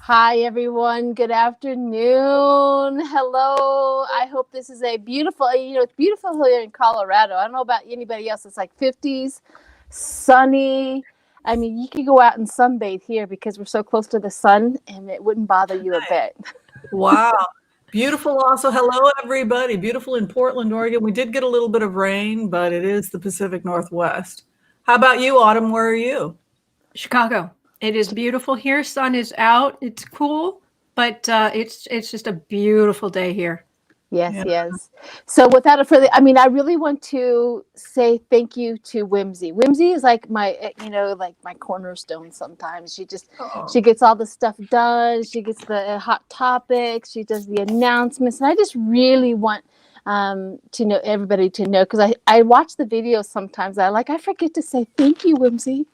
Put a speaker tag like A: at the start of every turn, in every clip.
A: Hi, everyone. Good afternoon. Hello. I hope this is a beautiful, it's beautiful here in Colorado. I don't know about anybody else. It's like 50s, sunny. I mean, you could go out and sunbathe here because we're so close to the sun and it wouldn't bother you a bit.
B: Wow. Beautiful also. Hello, everybody. Beautiful in Portland, Oregon. We did get a little bit of rain, but it is the Pacific Northwest. How about you, Autumn? Where are you?
C: Chicago. It is beautiful here. Sun is out. It's cool, but it's just a beautiful day here.
A: Yes. So without a further, I really want to say thank you to Whimsy. Whimsy is like my, like my cornerstone sometimes. She gets all the stuff done. She gets the hot topics. She does the announcements. And I just really want to know everybody to know, because I watch the videos sometimes. I forget to say thank you, Whimsy.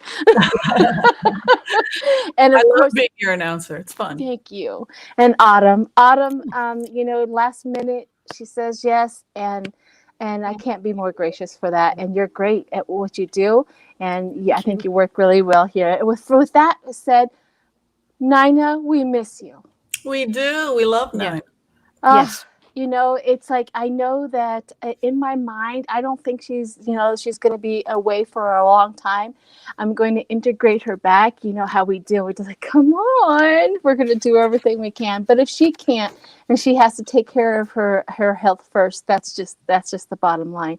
B: And I love being your announcer. It's fun.
A: Thank you. And Autumn, last minute she says yes, and I can't be more gracious for that. And you're great at what you do, and I think you work really well here. With that said, Nina, we miss you.
B: We do. We love Nina.
C: Yes.
A: It's like, I know that in my mind, I don't think she's going to be away for a long time. I'm going to integrate her back. You know how we do. We're just like, come on, we're going to do everything we can. But if she can't, and she has to take care of her health first, that's just the bottom line.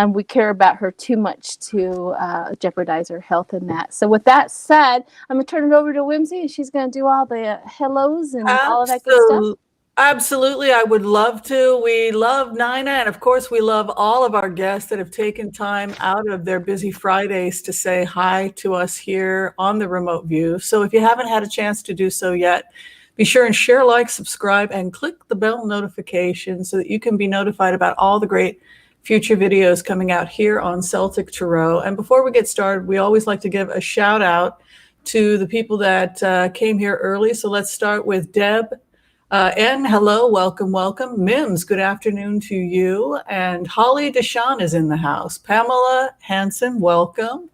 A: We care about her too much to jeopardize her health in that. So with that said, I'm going to turn it over to Whimsy, and she's going to do all the hellos and all of that good stuff.
B: Absolutely. I would love to. We love Nina. And of course, we love all of our guests that have taken time out of their busy Fridays to say hi to us here on the remote view. So if you haven't had a chance to do so yet, be sure and share, like, subscribe, and click the bell notification so that you can be notified about all the great future videos coming out here on Celtic Tarot. And before we get started, we always like to give a shout out to the people that came here early. So let's start with Deb. And hello, welcome. Mims, good afternoon to you. And Holly Deshawn is in the house. Pamela Hansen, welcome.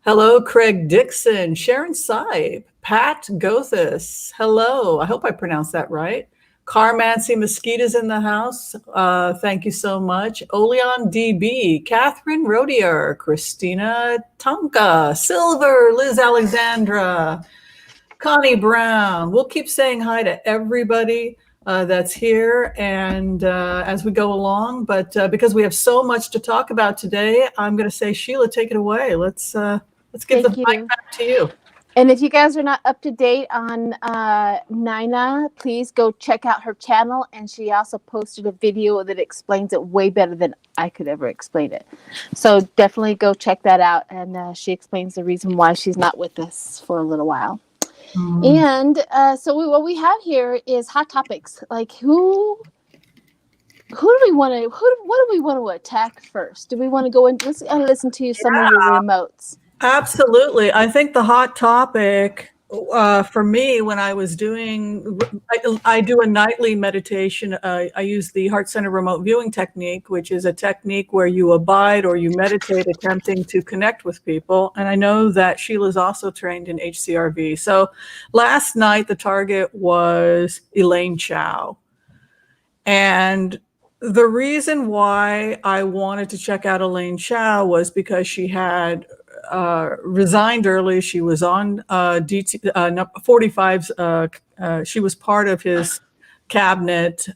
B: Hello, Craig Dixon, Sharon Saib, Pat Gothis. Hello, I hope I pronounced that right. Carmancy Mesquita's in the house. Thank you so much. Oleon DB, Catherine Rodier, Christina Tonka, Silver, Liz Alexandra, Connie Brown. We'll keep saying hi to everybody that's here and as we go along. But because we have so much to talk about today, I'm going to say, Sheila, take it away. Let's give the mic back to you.
A: And if you guys are not up to date on Nina, please go check out her channel. And she also posted a video that explains it way better than I could ever explain it. So definitely go check that out. And she explains the reason why she's not with us for a little while. And so what we have here is hot topics. Like what do we want to attack first? Do we want to go in? Let's listen to some of your remotes.
B: Absolutely. I think the hot topic for me, when I was I do a nightly meditation. I use the Heart Center remote viewing technique, which is a technique where you abide or you meditate attempting to connect with people. And I know that Sheila's also trained in HCRV. So last night, the target was Elaine Chao. And the reason why I wanted to check out Elaine Chao was because she had resigned early. She was on 45's. She was part of his cabinet.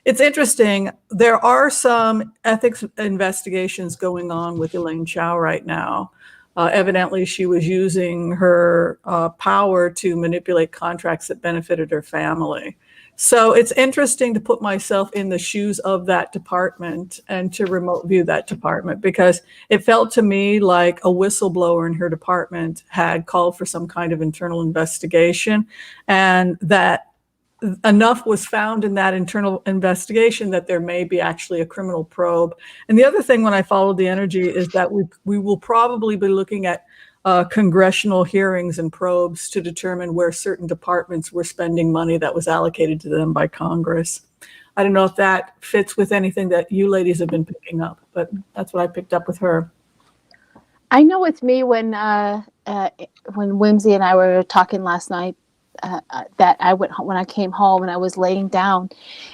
B: It's interesting. There are some ethics investigations going on with Elaine Chao right now. Evidently, she was using her power to manipulate contracts that benefited her family. So it's interesting to put myself in the shoes of that department and to remote view that department, because it felt to me like a whistleblower in her department had called for some kind of internal investigation, and that enough was found in that internal investigation that there may be actually a criminal probe. And the other thing when I followed the energy is that we will probably be looking at congressional hearings and probes to determine where certain departments were spending money that was allocated to them by Congress. I don't know if that fits with anything that you ladies have been picking up, but that's what I picked up with her.
A: I know with me, when Whimsy and I were talking last night, that I went when I came home and I was laying down,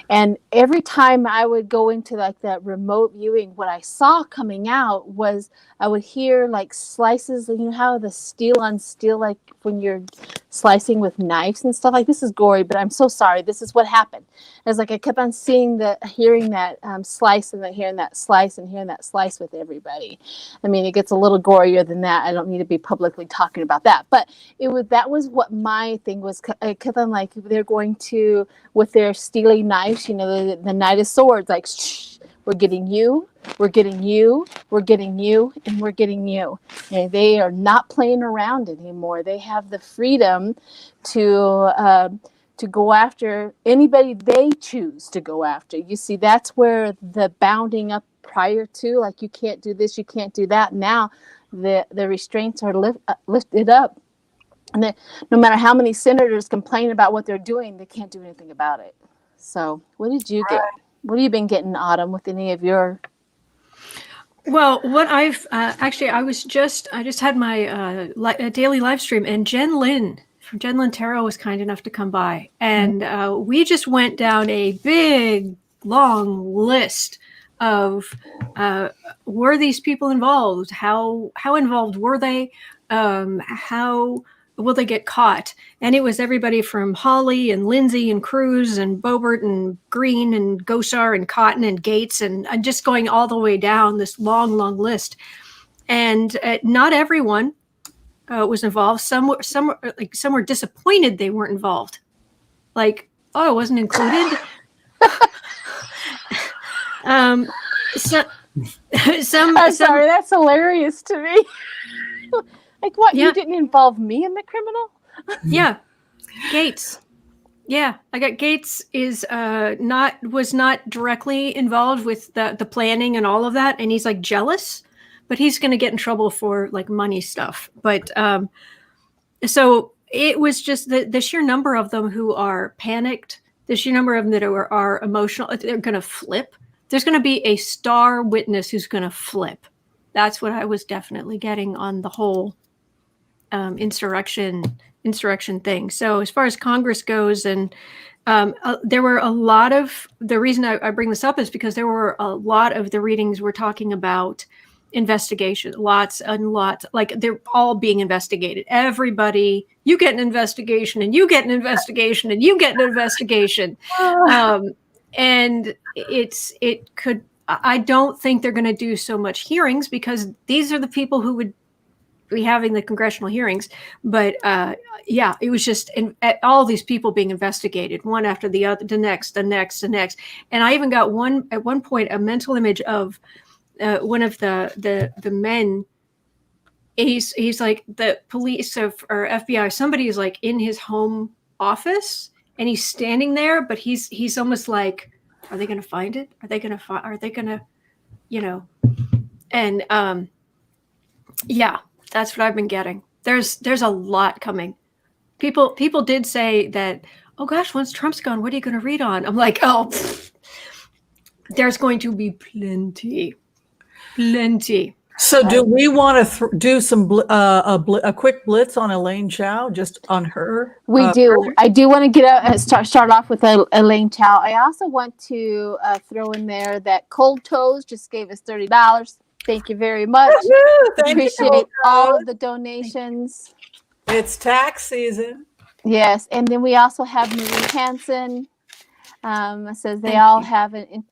A: and every time I would go into like that remote viewing, what I saw coming out was I would hear like slices. You know how the steel on steel, like when you're slicing with knives and stuff. Like, this is gory, but I'm so sorry. This is what happened. It's like I kept on hearing that slice, and then hearing that slice, and hearing that slice with everybody. I mean, it gets a little gorier than that. I don't need to be publicly talking about that, but that was what my thing was. I kept on like, they're going to, with their steely knives, you know, the knight of swords, like, shh, we're getting you, we're getting you, we're getting you, and we're getting you. And they are not playing around anymore. They have the freedom to go after anybody they choose to go after. You see, that's where the bounding up prior to, like, you can't do this, you can't do that. Now the restraints are lifted up. And then, no matter how many senators complain about what they're doing, they can't do anything about it. So what did you get? What have you been getting, Autumn, with any of your...
C: Well, what I've I just had my daily live stream, and Jen Lynn from Jen Lynn Tarot was kind enough to come by, and we just went down a big, long list of were these people involved? How involved were they? How will they get caught? And it was everybody from Hawley and Lindsay and Cruz and Boebert and Green and Gosar and Cotton and Gates, and just going all the way down this long, long list. And not everyone was involved. Some were disappointed they weren't involved. Like, oh, it wasn't included.
A: I'm sorry, that's hilarious to me. Like, what? Yeah. You didn't involve me in the criminal?
C: Yeah. Gates. Yeah. I got Gates was not directly involved with the planning and all of that. And he's like jealous, but he's going to get in trouble for like money stuff. But so it was just the sheer number of them who are panicked, the sheer number of them that are emotional. They're going to flip. There's going to be a star witness who's going to flip. That's what I was definitely getting on the whole insurrection thing. So as far as Congress goes, and there were a lot of, the reason I bring this up is because there were a lot of the readings were talking about investigation, lots and lots, like they're all being investigated. Everybody, you get an investigation, and you get an investigation, and you get an investigation. And I don't think they're going to do so much hearings, because these are the people who would be having the congressional hearings. But yeah, it was just all these people being investigated, one after the other, the next. And I even got at one point a mental image of one of the men. He's like the police or FBI. Somebody is like in his home office, and he's standing there, but he's almost like, are they going to find it? Are they going to, you know? And yeah, that's what I've been getting. There's a lot coming. People did say that, oh gosh, once Trump's gone, what are you going to read on? I'm like, oh, there's going to be plenty.
B: So do we want to do some a quick blitz on Elaine Chao, just on her?
A: We do. I do want to get out start off with Elaine Chao. I also want to throw in there that Cold Toes just gave us $30. Thank you very much. Appreciate all of the donations.
B: It's tax season.
A: Yes, and then we also have Marie Hansen. Says they all have an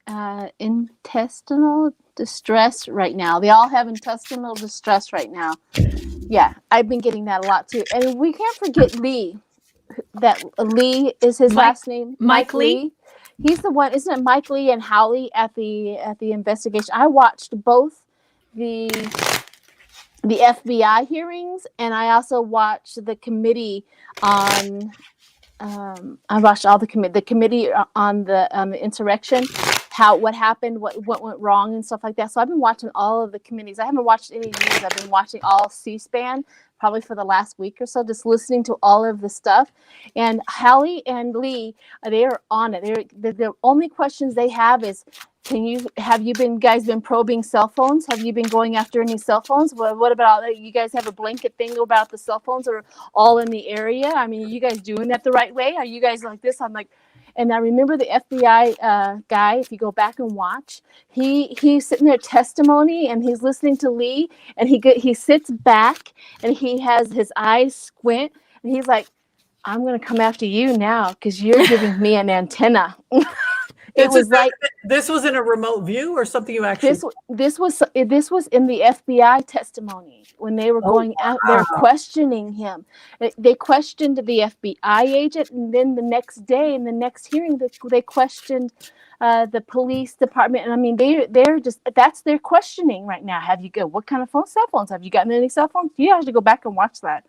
A: intestinal distress right now. They all have intestinal distress right now. Yeah, I've been getting that a lot too. And we can't forget Lee. That Lee is his last name.
C: Mike Lee.
A: He's the one, isn't it? Mike Lee and Howley at the investigation. I watched both the FBI hearings, and I also watched the committee on. I watched all the committee on the insurrection, what happened, what went wrong, and stuff like that. So I've been watching all of the committees. I haven't watched any news. I've been watching all C-SPAN, probably for the last week or so, just listening to all of the stuff. And Hallie and Lee, they are on it. The only questions they have is, have you guys been probing cell phones? Have you been going after any cell phones? What about, you guys have a blanket thing about the cell phones are all in the area? I mean, are you guys doing that the right way? Are you guys like this? I'm like, and I remember the FBI guy, if you go back and watch, he's sitting there testimony and he's listening to Lee, and he sits back and he has his eyes squint and he's like, I'm going to come after you now because you're giving me an antenna. It was like,
B: this was in a remote view or something you actually.
A: This was in the FBI testimony when they were going out. They're questioning him. They questioned the FBI agent, and then the next day in the next hearing, they questioned the police department. And I mean, they're just, that's their questioning right now. What kind of cell phones? Have you gotten any cell phones? You have to go back and watch that.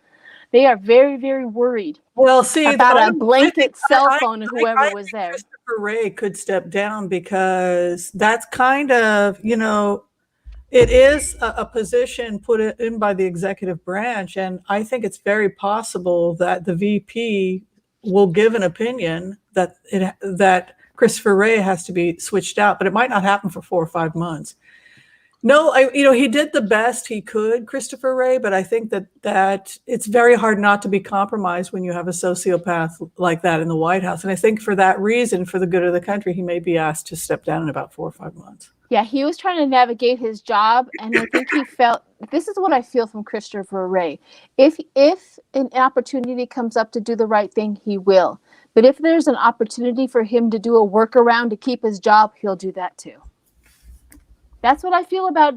A: They are very, very worried.
B: Well, see,
A: about a blanket cell phone and whoever was there.
B: Christopher Wray could step down because that's kind of, it is a position put in by the executive branch. And I think it's very possible that the VP will give an opinion that Christopher Wray has to be switched out, but it might not happen for 4 or 5 months. No, he did the best he could, Christopher Wray, but I think that it's very hard not to be compromised when you have a sociopath like that in the White House. And I think for that reason, for the good of the country, he may be asked to step down in about 4 or 5 months.
A: Yeah, he was trying to navigate his job, and I think he felt, this is what I feel from Christopher Wray. If an opportunity comes up to do the right thing, he will. But if there's an opportunity for him to do a workaround to keep his job, he'll do that too. That's what I feel about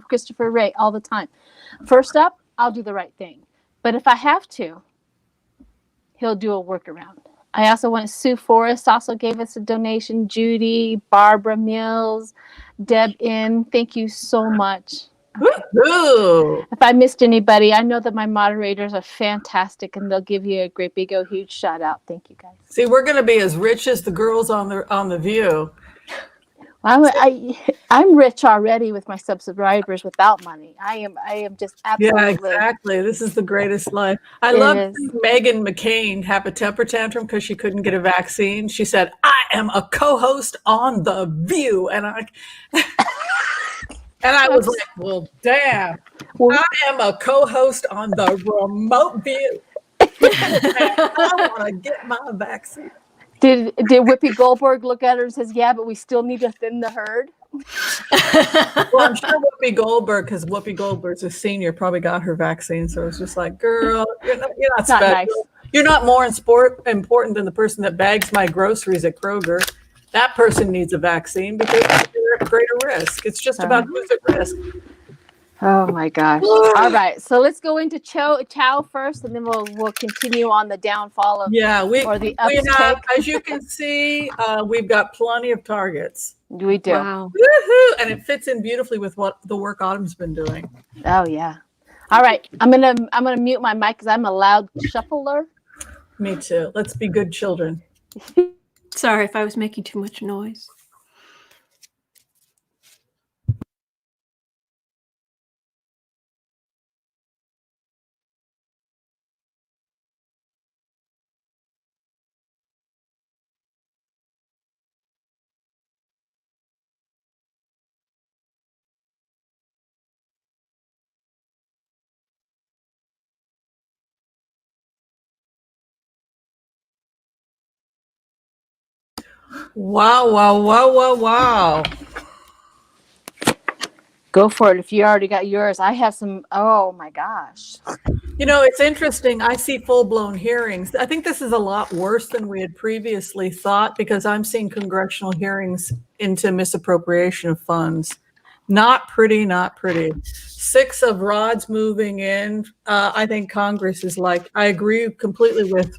A: Christopher Wray all the time. First up, I'll do the right thing. But if I have to, he'll do a workaround. I also want Sue Forrest also gave us a donation. Judy, Barbara Mills, Deb In, thank you so much.
B: Woo-hoo.
A: If I missed anybody, I know that my moderators are fantastic and they'll give you a great big huge shout out. Thank you guys.
B: See, we're going to be as rich as the girls on the View.
A: I'm rich already with my subscribers without money. I am just absolutely.
B: Yeah, exactly. This is the greatest life. I love Meghan McCain have a temper tantrum because she couldn't get a vaccine. She said, "I am a co-host on The View," and I was like, "Well, damn, I am a co-host on The Remote View. I want to get my vaccine."
A: Did Whoopi Goldberg look at her and says, "Yeah, but we still need to thin the herd"?
B: Well, I'm sure Whoopi Goldberg, because Whoopi Goldberg's a senior, probably got her vaccine. So it's just like, girl, you're not special. Nice. You're not more important than the person that bags my groceries at Kroger. That person needs a vaccine because they're at greater risk. It's just about who's at risk.
A: Oh my gosh. All right. So let's go into Chao first, and then we'll continue on the downfall of the uptake.
B: As you can see, we've got plenty of targets.
A: We do.
C: Wow.
B: Woohoo! And it fits in beautifully with what the work Autumn's been doing.
A: Oh yeah. All right. I'm gonna mute my mic because I'm a loud shuffler.
B: Me too. Let's be good children.
C: Sorry if I was making too much noise.
B: Wow.
A: Go for it. If you already got yours, I have some. Oh my gosh.
B: It's interesting. I see full-blown hearings. I think this is a lot worse than we had previously thought because I'm seeing congressional hearings into misappropriation of funds. Not pretty. 6 of rods moving in. I think Congress is I agree completely with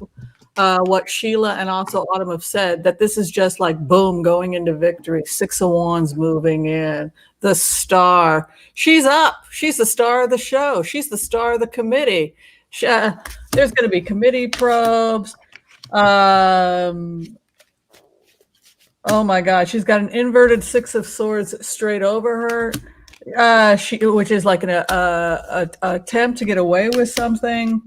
B: what Sheila and also Autumn have said, that this is just like boom, going into victory. 6 of wands moving in. The star. She's up. She's the star of the show. She's the star of the committee. There's going to be committee probes. Oh my God. She's got an inverted 6 of swords straight over her. Which is like an attempt to get away with something.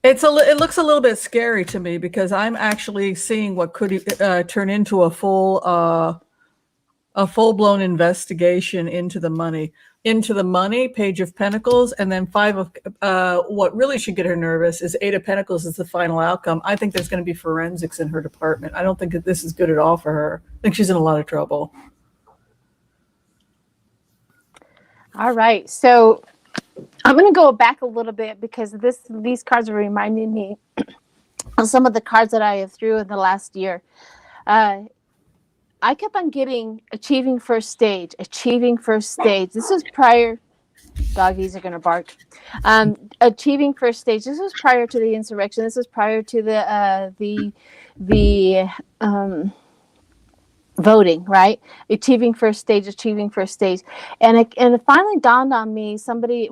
B: It looks a little bit scary to me because I'm actually seeing what could turn into a full-blown investigation into the money. Page of Pentacles, and then Five of what really should get her nervous is Eight of Pentacles is the final outcome. I think there's going to be forensics in her department. I don't think that this is good at all for her. I think she's in a lot of trouble.
A: All right, so I'm going to go back a little bit because these cards are reminding me of some of the cards that I have threw in the last year. I kept on getting achieving first stage. This was prior. Doggies are going to bark. Achieving first stage. This was prior to the insurrection. This was prior to the voting, right? Achieving first stage, and it finally dawned on me, somebody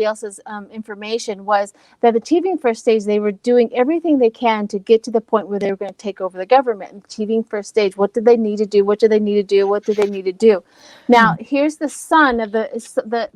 A: else's information, was that achieving first stage, they were doing everything they can to get to the point where they were going to take over the government. Achieving first stage, what did they need to do? What do they need to do? What do they need to do? Now, here's the sun of the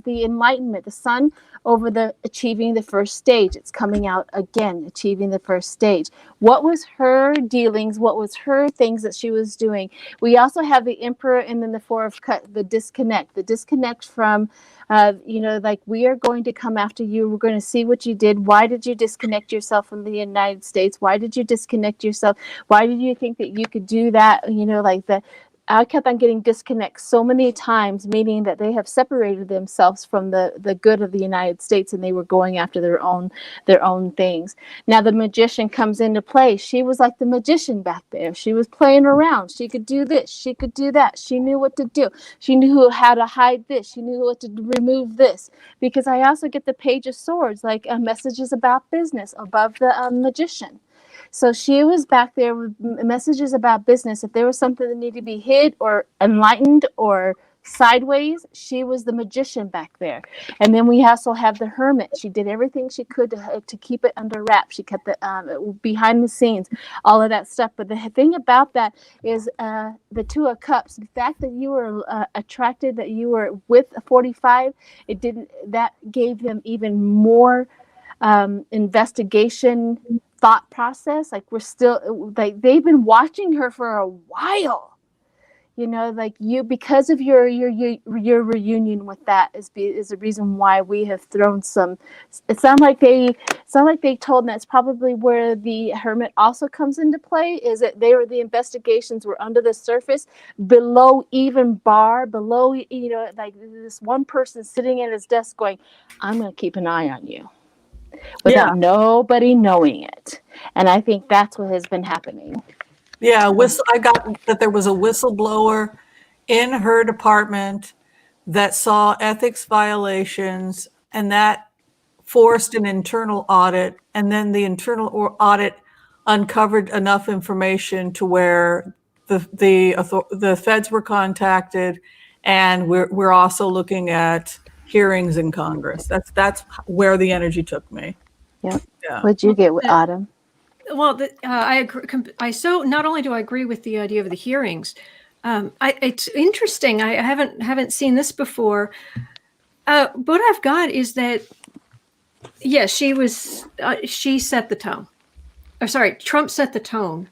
A: enlightenment, the sun over the achieving the first stage. It's coming out again, achieving the first stage. What was her dealings? What was her things that she was doing? We also have the Emperor, and then the Four of Cups, the disconnect from, like, we are going to come after you. We're going to see what you did. Why did you disconnect yourself from the United States? Why did you disconnect yourself? Why did you think that you could do that? I kept on getting disconnect so many times, meaning that they have separated themselves from the good of the United States, and they were going after their own things. Now the Magician comes into play. She was like the magician back there. She was playing around. She could do this. She could do that. She knew what to do. She knew how to hide this. She knew what to remove this. Because I also get the Page of Swords, like messages about business above the Magician. So she was back there with messages about business. If there was something that needed to be hid or enlightened or sideways, she was the magician back there. And then we also have the Hermit. She did everything she could to keep it under wraps. She kept it behind the scenes, all of that stuff. But the thing about that is the Two of Cups. The fact that you were attracted, that you were with a 45, that gave them even more investigation thought process. Like, we're still, like, they've been watching her for a while, like, you, because of your reunion with that is the reason why we have thrown some. It sounds like they told them that's probably where the Hermit also comes into play, is that the investigations were under the surface, below like this one person sitting at his desk going, I'm going to keep an eye on you, without nobody knowing it. And I think that's what has been happening.
B: Yeah, I got that there was a whistleblower in her department that saw ethics violations, and that forced an internal audit, and then the internal audit uncovered enough information to where the feds were contacted, and we're also looking at hearings in Congress. That's where the energy took me.
A: Yep. Yeah. What'd you get with Autumn?
C: Well, I agree. Not only do I agree with the idea of the hearings, it's interesting. I haven't seen this before. What I've got is that, yes, she set the tone. Or sorry, Trump set the tone,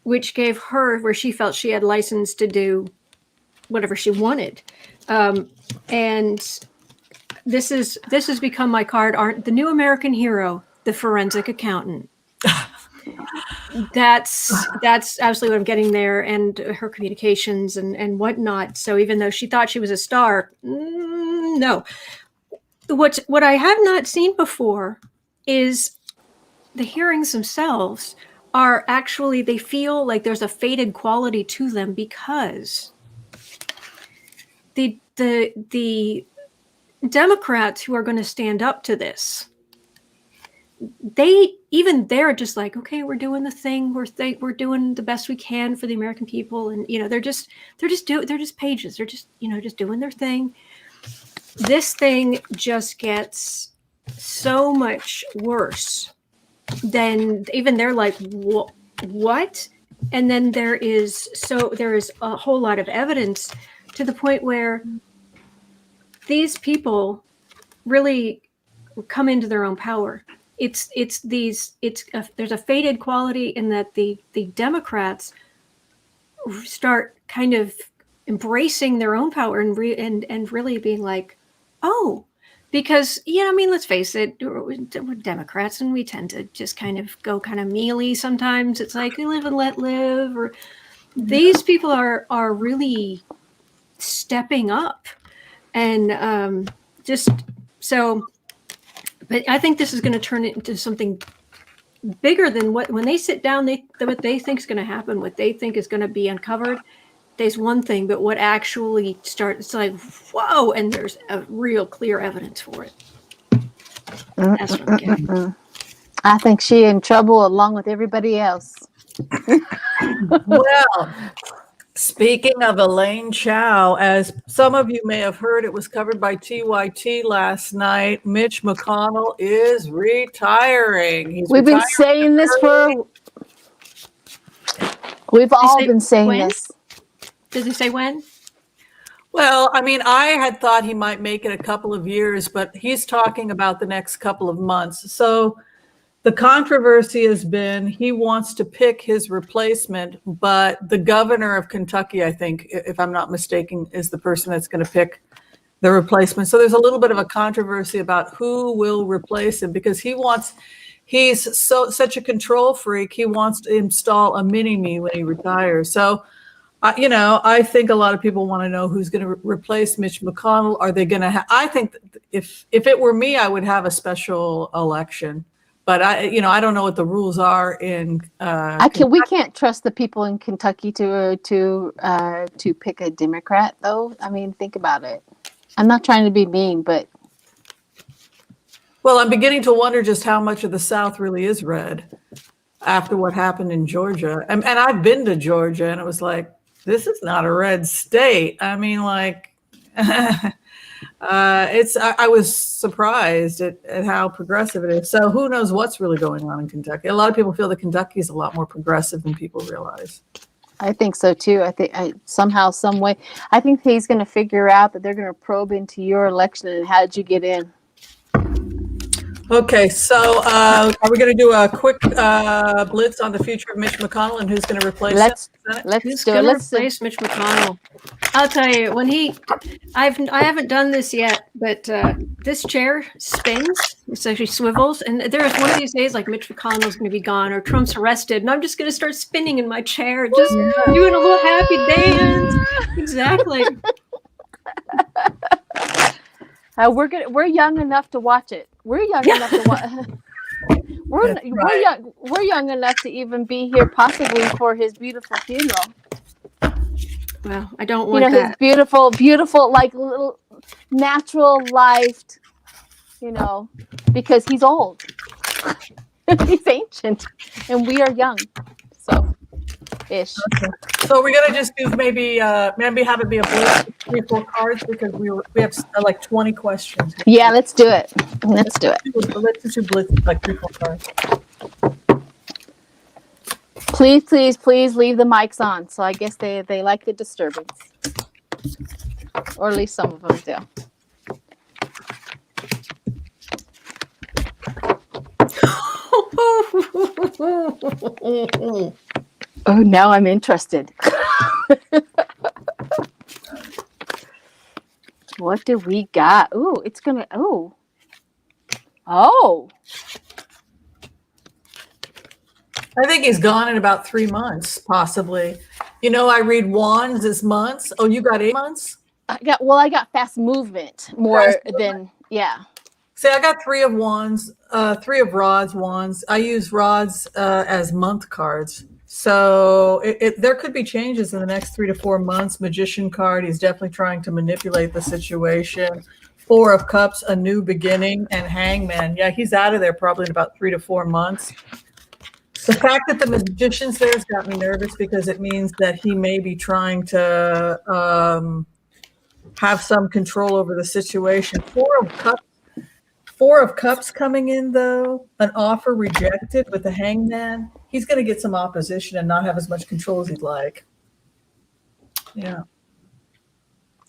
C: which gave her where she felt she had license to do whatever she wanted. And this has become my card. The new American hero, the forensic accountant. That's absolutely what I'm getting there, and her communications and whatnot. So even though she thought she was a star, no. What I have not seen before is the hearings themselves are actually, they feel like there's a fated quality to them, because the Democrats who are going to stand up to this, they're just like, okay, we're doing the thing, we're doing the best we can for the American people, and they're just pages, they're just just doing their thing. This thing just gets so much worse than even they're like, what? And then there is a whole lot of evidence to the point where these people really come into their own power. There's a fated quality in that the Democrats start kind of embracing their own power and really being like, oh, because, I mean, let's face it, we're Democrats and we tend to just kind of go kind of mealy sometimes. It's like live and let live. Or these people are really stepping up, and just so. But I think this is going to turn it into something bigger than when they sit down. What they think is going to happen, what they think is going to be uncovered. There's one thing, but what actually starts, it's like, whoa, and there's a real clear evidence for it. That's what I'm getting.
A: I think she's in trouble along with everybody else.
B: Well, speaking of Elaine Chao, as some of you may have heard, it was covered by TYT last night. Mitch McConnell is retiring.
A: We've been saying this we've all been saying this.
C: Does he say when?
B: Well, I mean, I had thought he might make it a couple of years, but he's talking about the next couple of months. So the controversy has been he wants to pick his replacement, but the governor of Kentucky, I think, if I'm not mistaken, is the person that's going to pick the replacement. So there's a little bit of a controversy about who will replace him, because he's such a control freak. He wants to install a mini-me when he retires. So I think a lot of people want to know who's going to replace Mitch McConnell. Are they going to I think that if it were me, I would have a special election. But I don't know what the rules are in.
A: We can't trust the people in Kentucky to pick a Democrat, though. I mean, think about it. I'm not trying to be mean, but
B: well, I'm beginning to wonder just how much of the South really is red after what happened in Georgia. And I've been to Georgia, and it was like, this is not a red state. I mean, like, I was surprised at how progressive it is. So who knows what's really going on in Kentucky? A lot of people feel that Kentucky is a lot more progressive than people realize.
A: I think so too. I think somehow, some way, I think he's going to figure out that they're going to probe into your election and how did you get in.
B: Okay, so are we going to do a quick blitz on the future of Mitch McConnell and who's going to replace him?
C: Who's going to replace Mitch McConnell? I'll tell you, I haven't done this yet, but this chair spins. It actually swivels, and there's one of these days like Mitch McConnell's going to be gone or Trump's arrested, and I'm just going to start spinning in my chair, just doing a little happy dance. Exactly.
A: We're young enough to watch it. We're young enough to watch. We're young enough to even be here, possibly for his beautiful funeral.
C: Well, I don't want that.
A: His beautiful, like little natural life. Because he's old, he's ancient, and we are young. So, ish.
B: Okay. So we're gonna just do maybe have it be a blitz, 3-4 cards, because we have like 20 questions.
A: Yeah, let's do it. Let's do it.
B: Let's just do blitz like 3-4 cards.
A: Please leave the mics on. So I guess they like the disturbance, or at least some of them do. Oh, now I'm interested. What do we got? Ooh, it's gonna. Oh.
B: I think he's gone in about 3 months, possibly. I read wands as months. Oh, you got 8 months?
A: I got fast movement more than
B: See, I got 3 of wands, 3 of rods, wands. I use rods as month cards. So there could be changes in the next 3 to 4 months. Magician card, he's definitely trying to manipulate the situation. 4 of cups, a new beginning, and hangman. Yeah, he's out of there probably in about 3 to 4 months. The fact that the magician's there has got me nervous, because it means that he may be trying to have some control over the situation. 4 of cups coming in, though. An offer rejected with the hangman. He's going to get some opposition and not have as much control as he'd like. Yeah.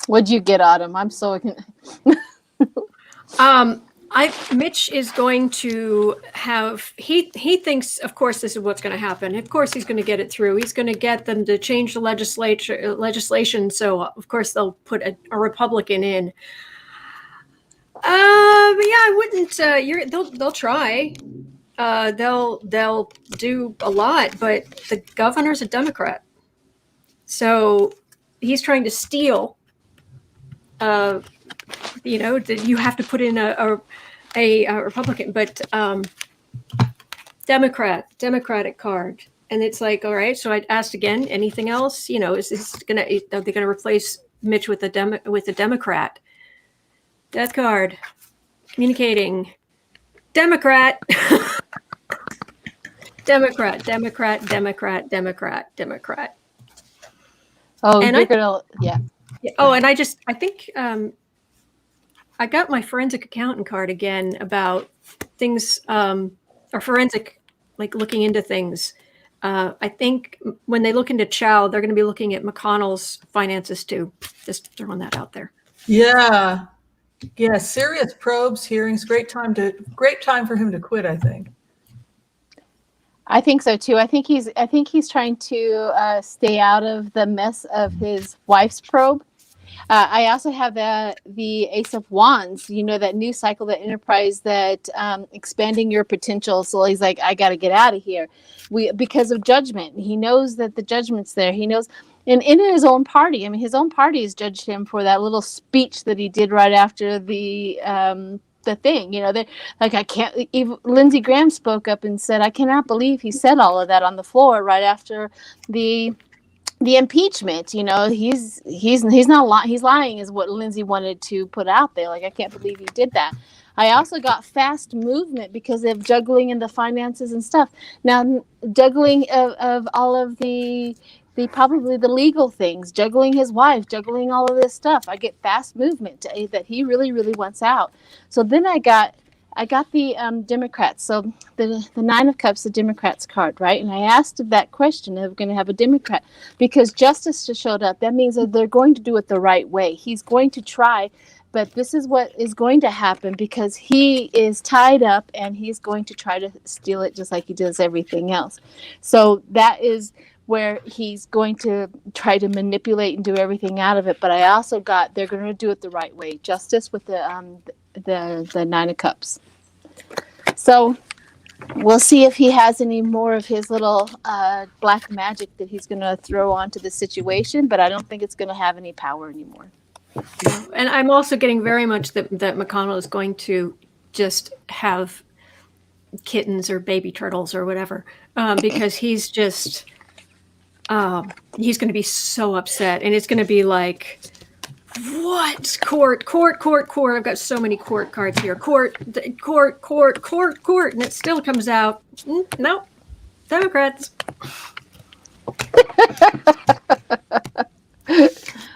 A: What'd you get, Autumn? I'm so.
C: Mitch is going to have, he thinks, of course, this is what's going to happen. Of course, he's going to get it through. He's going to get them to change the legislation. So, of course, they'll put a Republican in. But yeah, I wouldn't. They'll try. They'll do a lot, but the governor's a Democrat, so he's trying to steal. You have to put in a Republican, but Democratic card, and it's like, all right. So I asked again, anything else? Is this are they gonna replace Mitch with a Democrat? Death card, communicating, Democrat. Democrat.
A: Oh,
C: And
A: yeah.
C: Oh, and I think I got my forensic accountant card again about things, or forensic, like looking into things. I think when they look into Chao, they're going to be looking at McConnell's finances too. Just throwing that out there.
B: Yeah. Yeah. Serious probes, hearings, great time for him to quit, I think.
A: I think so too. I think he's trying to stay out of the mess of his wife's probe. I also have the Ace of Wands. That new cycle, that enterprise, that expanding your potential. So he's like, I got to get out of here. Because of judgment. He knows that the judgment's there. He knows, and in his own party. I mean, his own party has judged him for that little speech that he did right after the thing. I can't. Even Lindsey Graham spoke up and said, I cannot believe he said all of that on the floor right after the impeachment. He's not lying. He's lying is what Lindsey wanted to put out there. Like, I can't believe he did that. I also got fast movement because of juggling in the finances and stuff. Now, juggling of all of the probably the legal things, juggling his wife, juggling all of this stuff. I get fast movement that he really, really wants out. So then I got the Democrats. So the Nine of Cups, the Democrats card, right? And I asked that question of going to have a Democrat because justice just showed up. That means that they're going to do it the right way. He's going to try, but this is what is going to happen because he is tied up and he's going to try to steal it just like he does everything else. So that is where he's going to try to manipulate and do everything out of it. But I also got they're going to do it the right way. Justice with the Nine of Cups. So we'll see if he has any more of his little black magic that he's going to throw onto the situation, but I don't think it's going to have any power anymore.
C: And I'm also getting very much that McConnell is going to just have kittens or baby turtles or whatever, because he's just he's going to be so upset, and it's going to be like, what? Court. I've got so many court cards here. Court, and it still comes out. No, Democrats.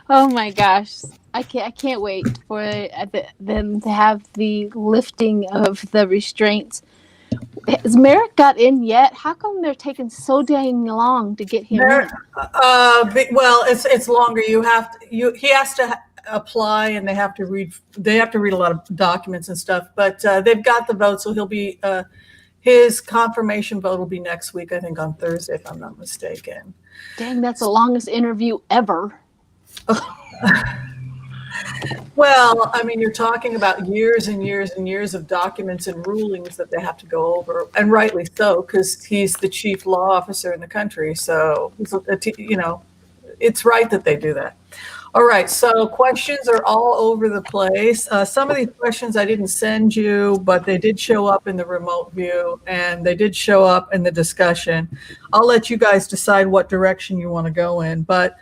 A: Oh my gosh. I can't wait for them to have the lifting of the restraints. Has Merrick got in yet? How come they're taking so dang long to get him in?
B: Well, it's longer. He has to apply, and they have to read a lot of documents and stuff. But they've got the vote, so he'll be his confirmation vote will be next week. I think on Thursday, if I'm not mistaken.
A: Dang, that's the longest interview ever.
B: Well, I mean, you're talking about years and years and years of documents and rulings that they have to go over, and rightly so, because he's the chief law officer in the country. So, it's right that they do that. All right, so questions are all over the place. Some of these questions I didn't send you, but they did show up in the remote view, and they did show up in the discussion. I'll let you guys decide what direction you want to go in, but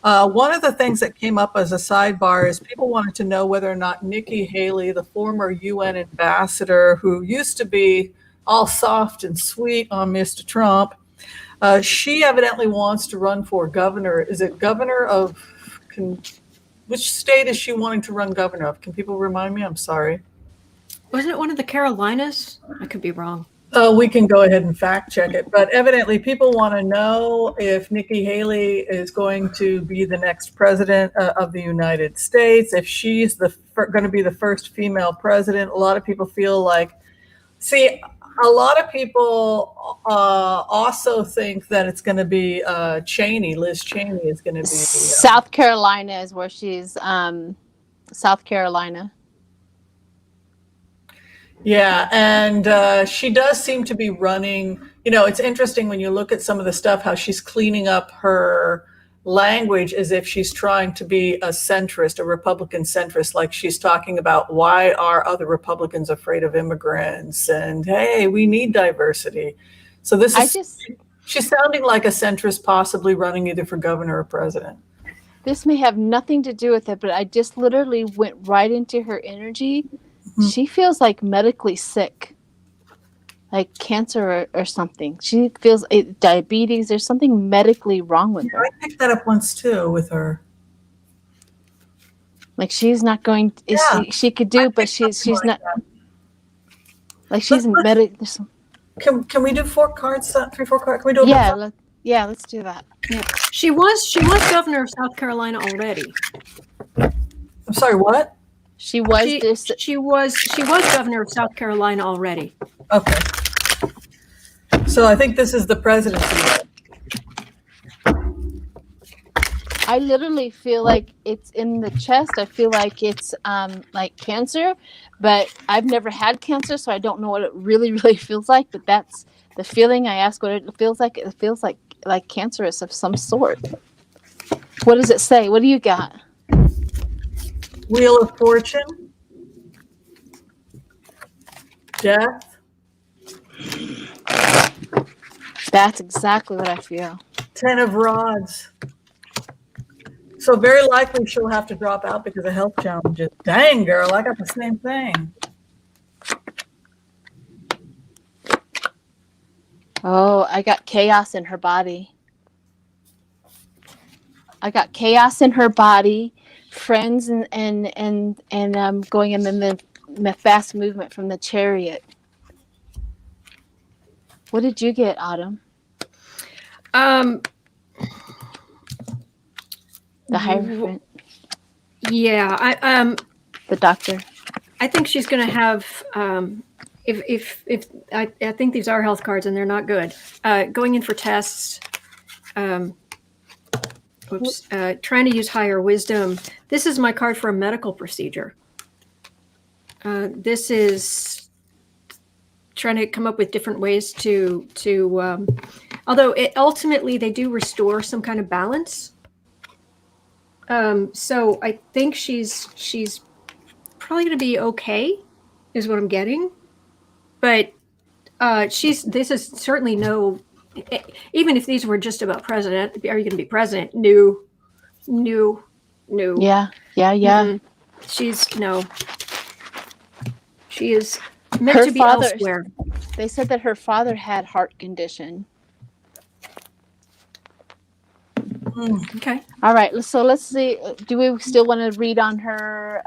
B: one of the things that came up as a sidebar is people wanted to know whether or not Nikki Haley, the former UN ambassador who used to be all soft and sweet on Mr. Trump, she evidently wants to run for governor. Is it governor of, which state is she wanting to run governor of? Can people remind me? I'm sorry.
C: Wasn't it one of the Carolinas? I could be wrong.
B: We can go ahead and fact check it, but evidently people want to know if Nikki Haley is going to be the next president of the United States, if she's going to be the first female president. A lot of people feel like, see, a lot of people also think that it's going to be Cheney. Liz Cheney is going to be.
A: South Carolina is where she's. South Carolina.
B: Yeah, and she does seem to be running. You know, it's interesting when you look at some of the stuff, how she's cleaning up her language as if she's trying to be a centrist, a Republican centrist, like she's talking about why are other Republicans afraid of immigrants, and hey, we need diversity. So this is she's sounding like a centrist, possibly running either for governor or president.
A: This may have nothing to do with it, but I just literally went right into her energy. Mm-hmm. She feels like medically sick, like cancer or something. She feels diabetes. There's something medically wrong with her.
B: I picked that up once too with her.
A: Like she's not going. She could do, but she's not. Like she's in medic.
B: Can we do 4 cards? 3, 4 cards? Can we do it?
A: Yeah, let's do that.
C: Yeah. She was governor of South Carolina already.
B: I'm sorry, what?
C: She was governor of South Carolina already.
B: Okay. So I think this is the presidency.
A: I literally feel like it's in the chest. I feel like it's like cancer, but I've never had cancer, so I don't know what it really feels like. But that's the feeling. I ask what it feels like. It feels like cancerous of some sort. What does it say? What do you got?
B: Wheel of Fortune. Death.
A: That's exactly what I feel.
B: 10 of Rods. So very likely she'll have to drop out because of health challenges. Dang, girl, I got the same thing.
A: Oh, I got chaos in her body. I got chaos in her body, friends and going in the fast movement from the Chariot. What did you get, Autumn? The Hierophant.
C: Yeah,
A: the Doctor.
C: I think she's going to have. If I think these are health cards and they're not good. Going in for tests. Trying to use higher wisdom. This is my card for a medical procedure. This is trying to come up with different ways to although ultimately they do restore some kind of balance. So I think she's probably going to be okay, is what I'm getting. But this is certainly no. Even if these were just about president, are you going to be president? No.
A: Yeah. Mm-hmm.
C: She is meant to be elsewhere.
A: They said that her father had heart condition.
C: Okay.
A: All right. So let's see. Do we still want to read on her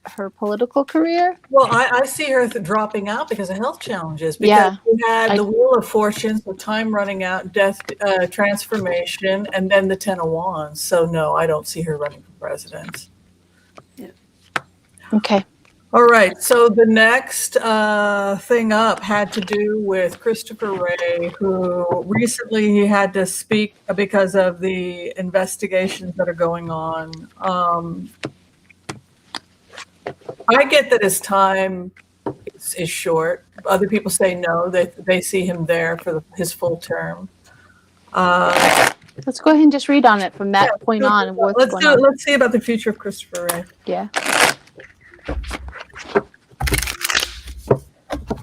A: her political career?
B: Well, I see her dropping out because of health challenges. Because we had the Wheel of Fortune, so time running out, death, transformation, and then the 10 of Wands. So no, I don't see her running for president.
C: Yeah.
A: Okay.
B: All right. So the next thing up had to do with Christopher Wray, who recently he had to speak because of the investigations that are going on. I get that his time is short. Other people say no, they see him there for his full term.
A: Let's go ahead and just read on it from that point on.
B: Let's see about the future of Christopher Wray.
A: Yeah.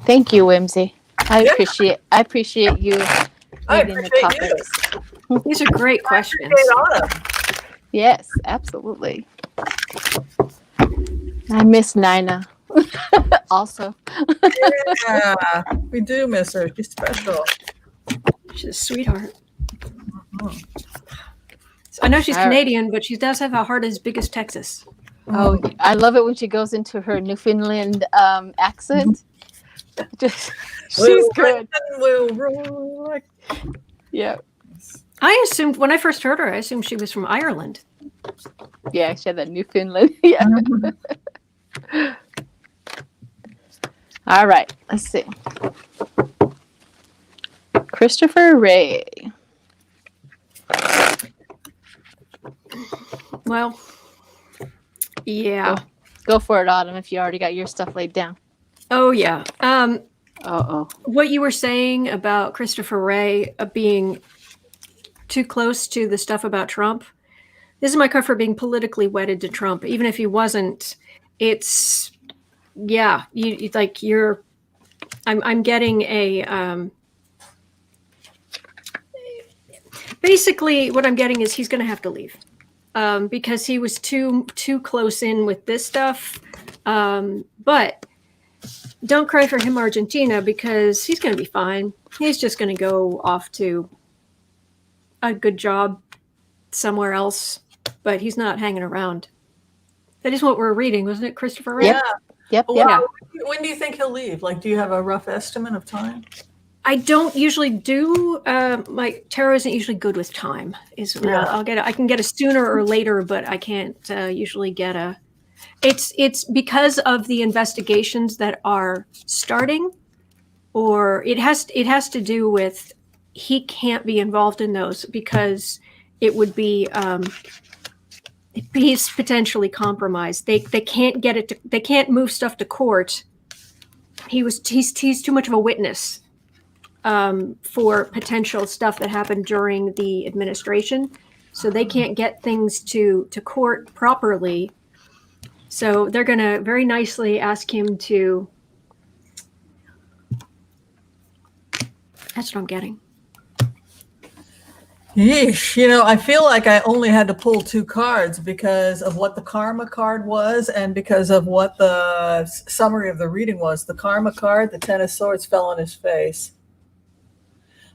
A: Thank you, Whimsy. I appreciate you reading the topics.
C: These are great questions.
A: Yes, absolutely. I miss Nina also.
B: Yeah, we do miss her. She's special.
C: She's a sweetheart. Mm-hmm. So I know she's Canadian, but she does have a heart as big as Texas.
A: Oh, I love it when she goes into her Newfoundland accent. Just she's good.
B: We'll roar.
A: Yeah.
C: I assumed when I first heard her, I assumed she was from Ireland.
A: Yeah, she had that Newfoundland. Yeah. All right. Let's see. Christopher Wray.
C: Well, yeah.
A: Go for it, Autumn, if you already got your stuff laid down.
C: Oh, yeah.
A: Uh-oh.
C: What you were saying about Christopher Wray being too close to the stuff about Trump. This is my card for being politically wedded to Trump. Even if he wasn't, it's, yeah, I'm getting a, basically what I'm getting is he's going to have to leave because he was too close in with this stuff. But don't cry for him, Argentina, because he's going to be fine. He's just going to go off to a good job somewhere else, but he's not hanging around. That is what we're reading, wasn't it, Christopher Wray?
B: Yeah.
A: Yep.
B: Well,
A: Yeah.
B: when do you think he'll leave? Like, do you have a rough estimate of time?
C: I don't usually do. My tarot isn't usually good with time. I can get a sooner or later, but I can't usually get a. It's because of the investigations that are starting, or it has to do with he can't be involved in those because it would be he's potentially compromised. They can't get it. They can't move stuff to court. He's too much of a witness for potential stuff that happened during the administration, so they can't get things to court properly. So they're going to very nicely ask him to. That's what I'm getting.
B: Yeesh. You know, I feel like I only had to pull 2 cards because of what the karma card was and because of what the summary of the reading was. The karma card, the 10 of swords, fell on his face.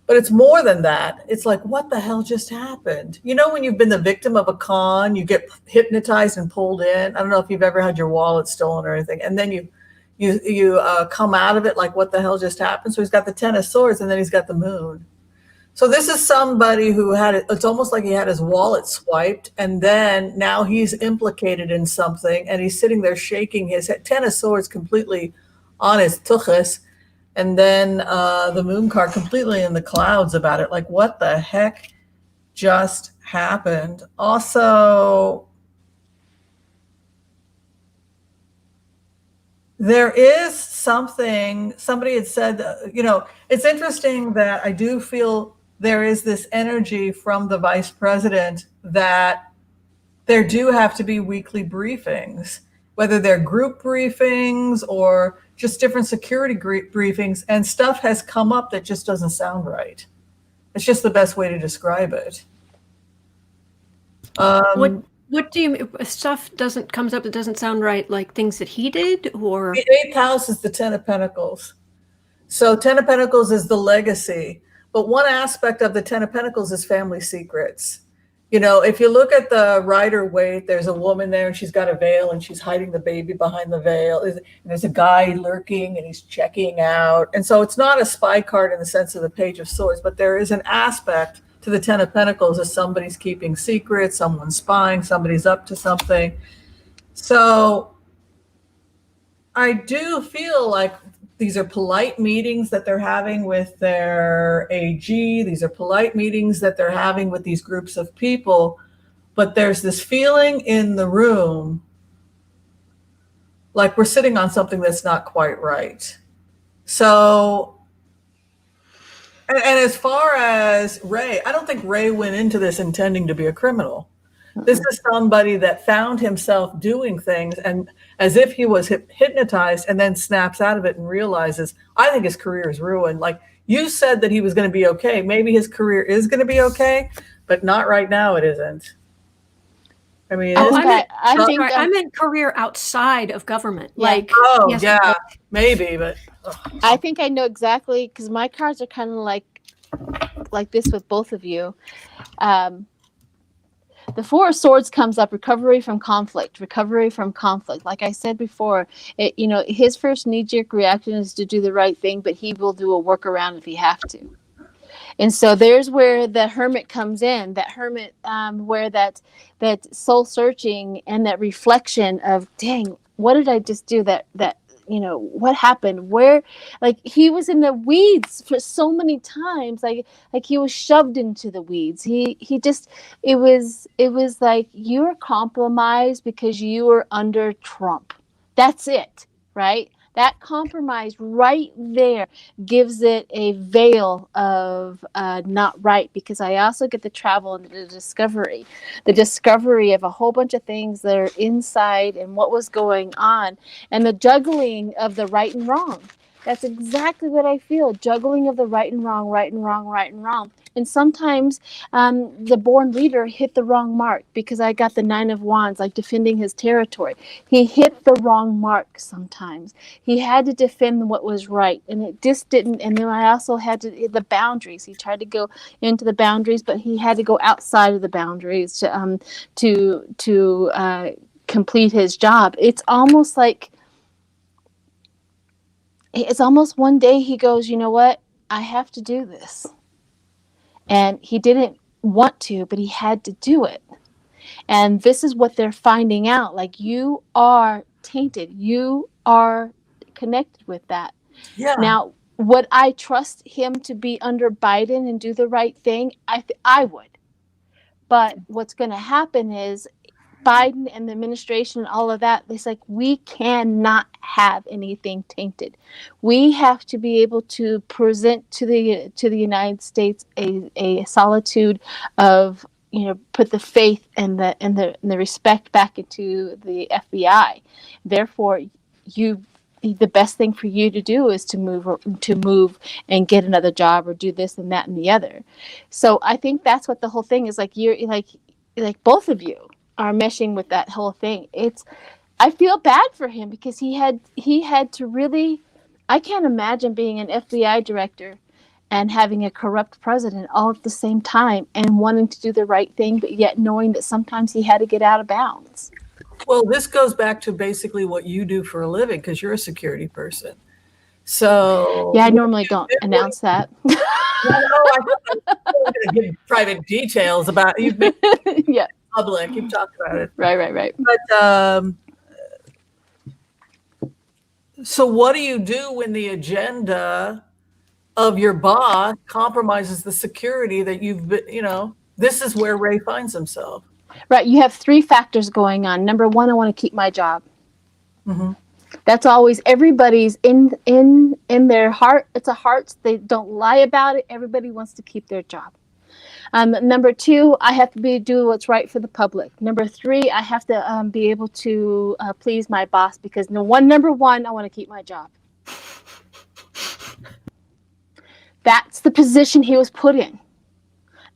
B: But it's more than that. It's like, what the hell just happened? You know, when you've been the victim of a con, you get hypnotized and pulled in. I don't know if you've ever had your wallet stolen or anything. And then you come out of it like, what the hell just happened? So he's got the 10 of swords and then he's got the moon. So this is somebody who it's almost like he had his wallet swiped and then now he's implicated in something and he's sitting there shaking his head, 10 of swords completely on his tuchus. And then the moon card completely in the clouds about it. Like, what the heck just happened? Also, there is something, somebody had said, you know, it's interesting that I do feel there is this energy from the vice president that there do have to be weekly briefings, whether they're group briefings or just different security briefings, and stuff has come up that just doesn't sound right. It's just the best way to describe it.
C: What do you stuff comes up that doesn't sound right, like things that he did, or
B: the 8th house is the 10 of Pentacles. So 10 of Pentacles is the legacy, but one aspect of the 10 of Pentacles is family secrets. You know, if you look at the Rider-Waite, there's a woman there and she's got a veil and she's hiding the baby behind the veil. And there's a guy lurking and he's checking out. And so it's not a spy card in the sense of the Page of Swords, but there is an aspect to the 10 of Pentacles as somebody's keeping secrets, someone's spying, somebody's up to something. So I do feel like these are polite meetings that they're having with their AG. These are polite meetings that they're having with these groups of people. But there's this feeling in the room like we're sitting on something that's not quite right. So, and as far as Wray, I don't think Wray went into this intending to be a criminal. This is somebody that found himself doing things and as if he was hypnotized and then snaps out of it and realizes, I think his career is ruined. Like you said that he was going to be okay. Maybe his career is going to be okay, but not right now. It isn't. I mean,
C: I meant career outside of government.
A: Yeah.
C: Like,
B: oh
C: yes,
B: yeah, maybe, but
A: I think I know exactly because my cards are kind of like this with both of you. The Four of Swords comes up, recovery from conflict. Like I said before, his first knee-jerk reaction is to do the right thing, but he will do a workaround if he have to. And so there's where the Hermit comes in. That Hermit, where that soul searching and that reflection of, dang, what did I just do? That what happened? Where, like, he was in the weeds for so many times. Like he was shoved into the weeds. He just, it was like, you're compromised because you were under Trump. That's it, right? That compromise right there gives it a veil of not right, because I also get the travel and the discovery of a whole bunch of things that are inside and what was going on, and the juggling of the right and wrong. That's exactly what I feel. Juggling of the right and wrong, right and wrong, right and wrong. And sometimes the born leader hit the wrong mark, because I got the Nine of Wands, like defending his territory. He hit the wrong mark sometimes. He had to defend what was right, and it just didn't. And then I also had to hit the boundaries. He tried to go into the boundaries, but he had to go outside of the boundaries to complete his job. It's almost one day he goes, you know what? I have to do this. And he didn't want to, but he had to do it. And this is what they're finding out. Like, you are tainted. You are connected with that.
B: Yeah.
A: Now, would I trust him to be under Biden and do the right thing? I would. But what's going to happen is Biden and the administration and all of that, it's like, we cannot have anything tainted. We have to be able to present to the United States a solitude of, put the faith and the respect back into the FBI. Therefore, the best thing for you to do is to move and get another job, or do this and that and the other. So I think that's what the whole thing is like. You're like both of you are meshing with that whole thing. I feel bad for him, because he had to really, I can't imagine being an FBI director and having a corrupt president all at the same time, and wanting to do the right thing, but yet knowing that sometimes he had to get out of bounds.
B: Well, this goes back to basically what you do for a living, because you're a security person. So
A: yeah, I normally don't announce that.
B: No, I'm not going to give private details about it. You've made
A: yeah.
B: public. You've talked about it.
A: Right.
B: But so what do you do when the agenda of your boss compromises the security that you've been, this is where Wray finds himself.
A: Right. You have three factors going on. Number one, I want to keep my job.
B: Mm-hmm.
A: That's always everybody's in their heart. It's a heart. They don't lie about it. Everybody wants to keep their job. Number two, I have to do what's right for the public. Number three, I have to be able to please my boss, because number one, I want to keep my job. That's the position he was put in.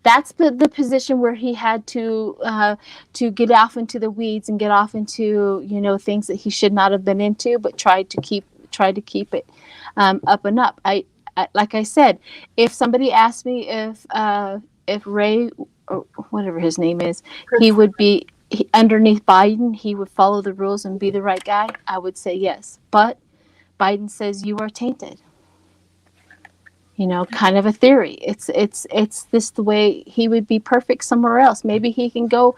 A: That's the position where he had to get off into the weeds and get off into things that he should not have been into, but tried to keep it up and up. I like I said, if somebody asked me if Wray, or whatever his name is, he would be underneath Biden, he would follow the rules and be the right guy, I would say yes. But Biden says you are tainted. Kind of a theory. It's this the way he would be perfect somewhere else. Maybe he can go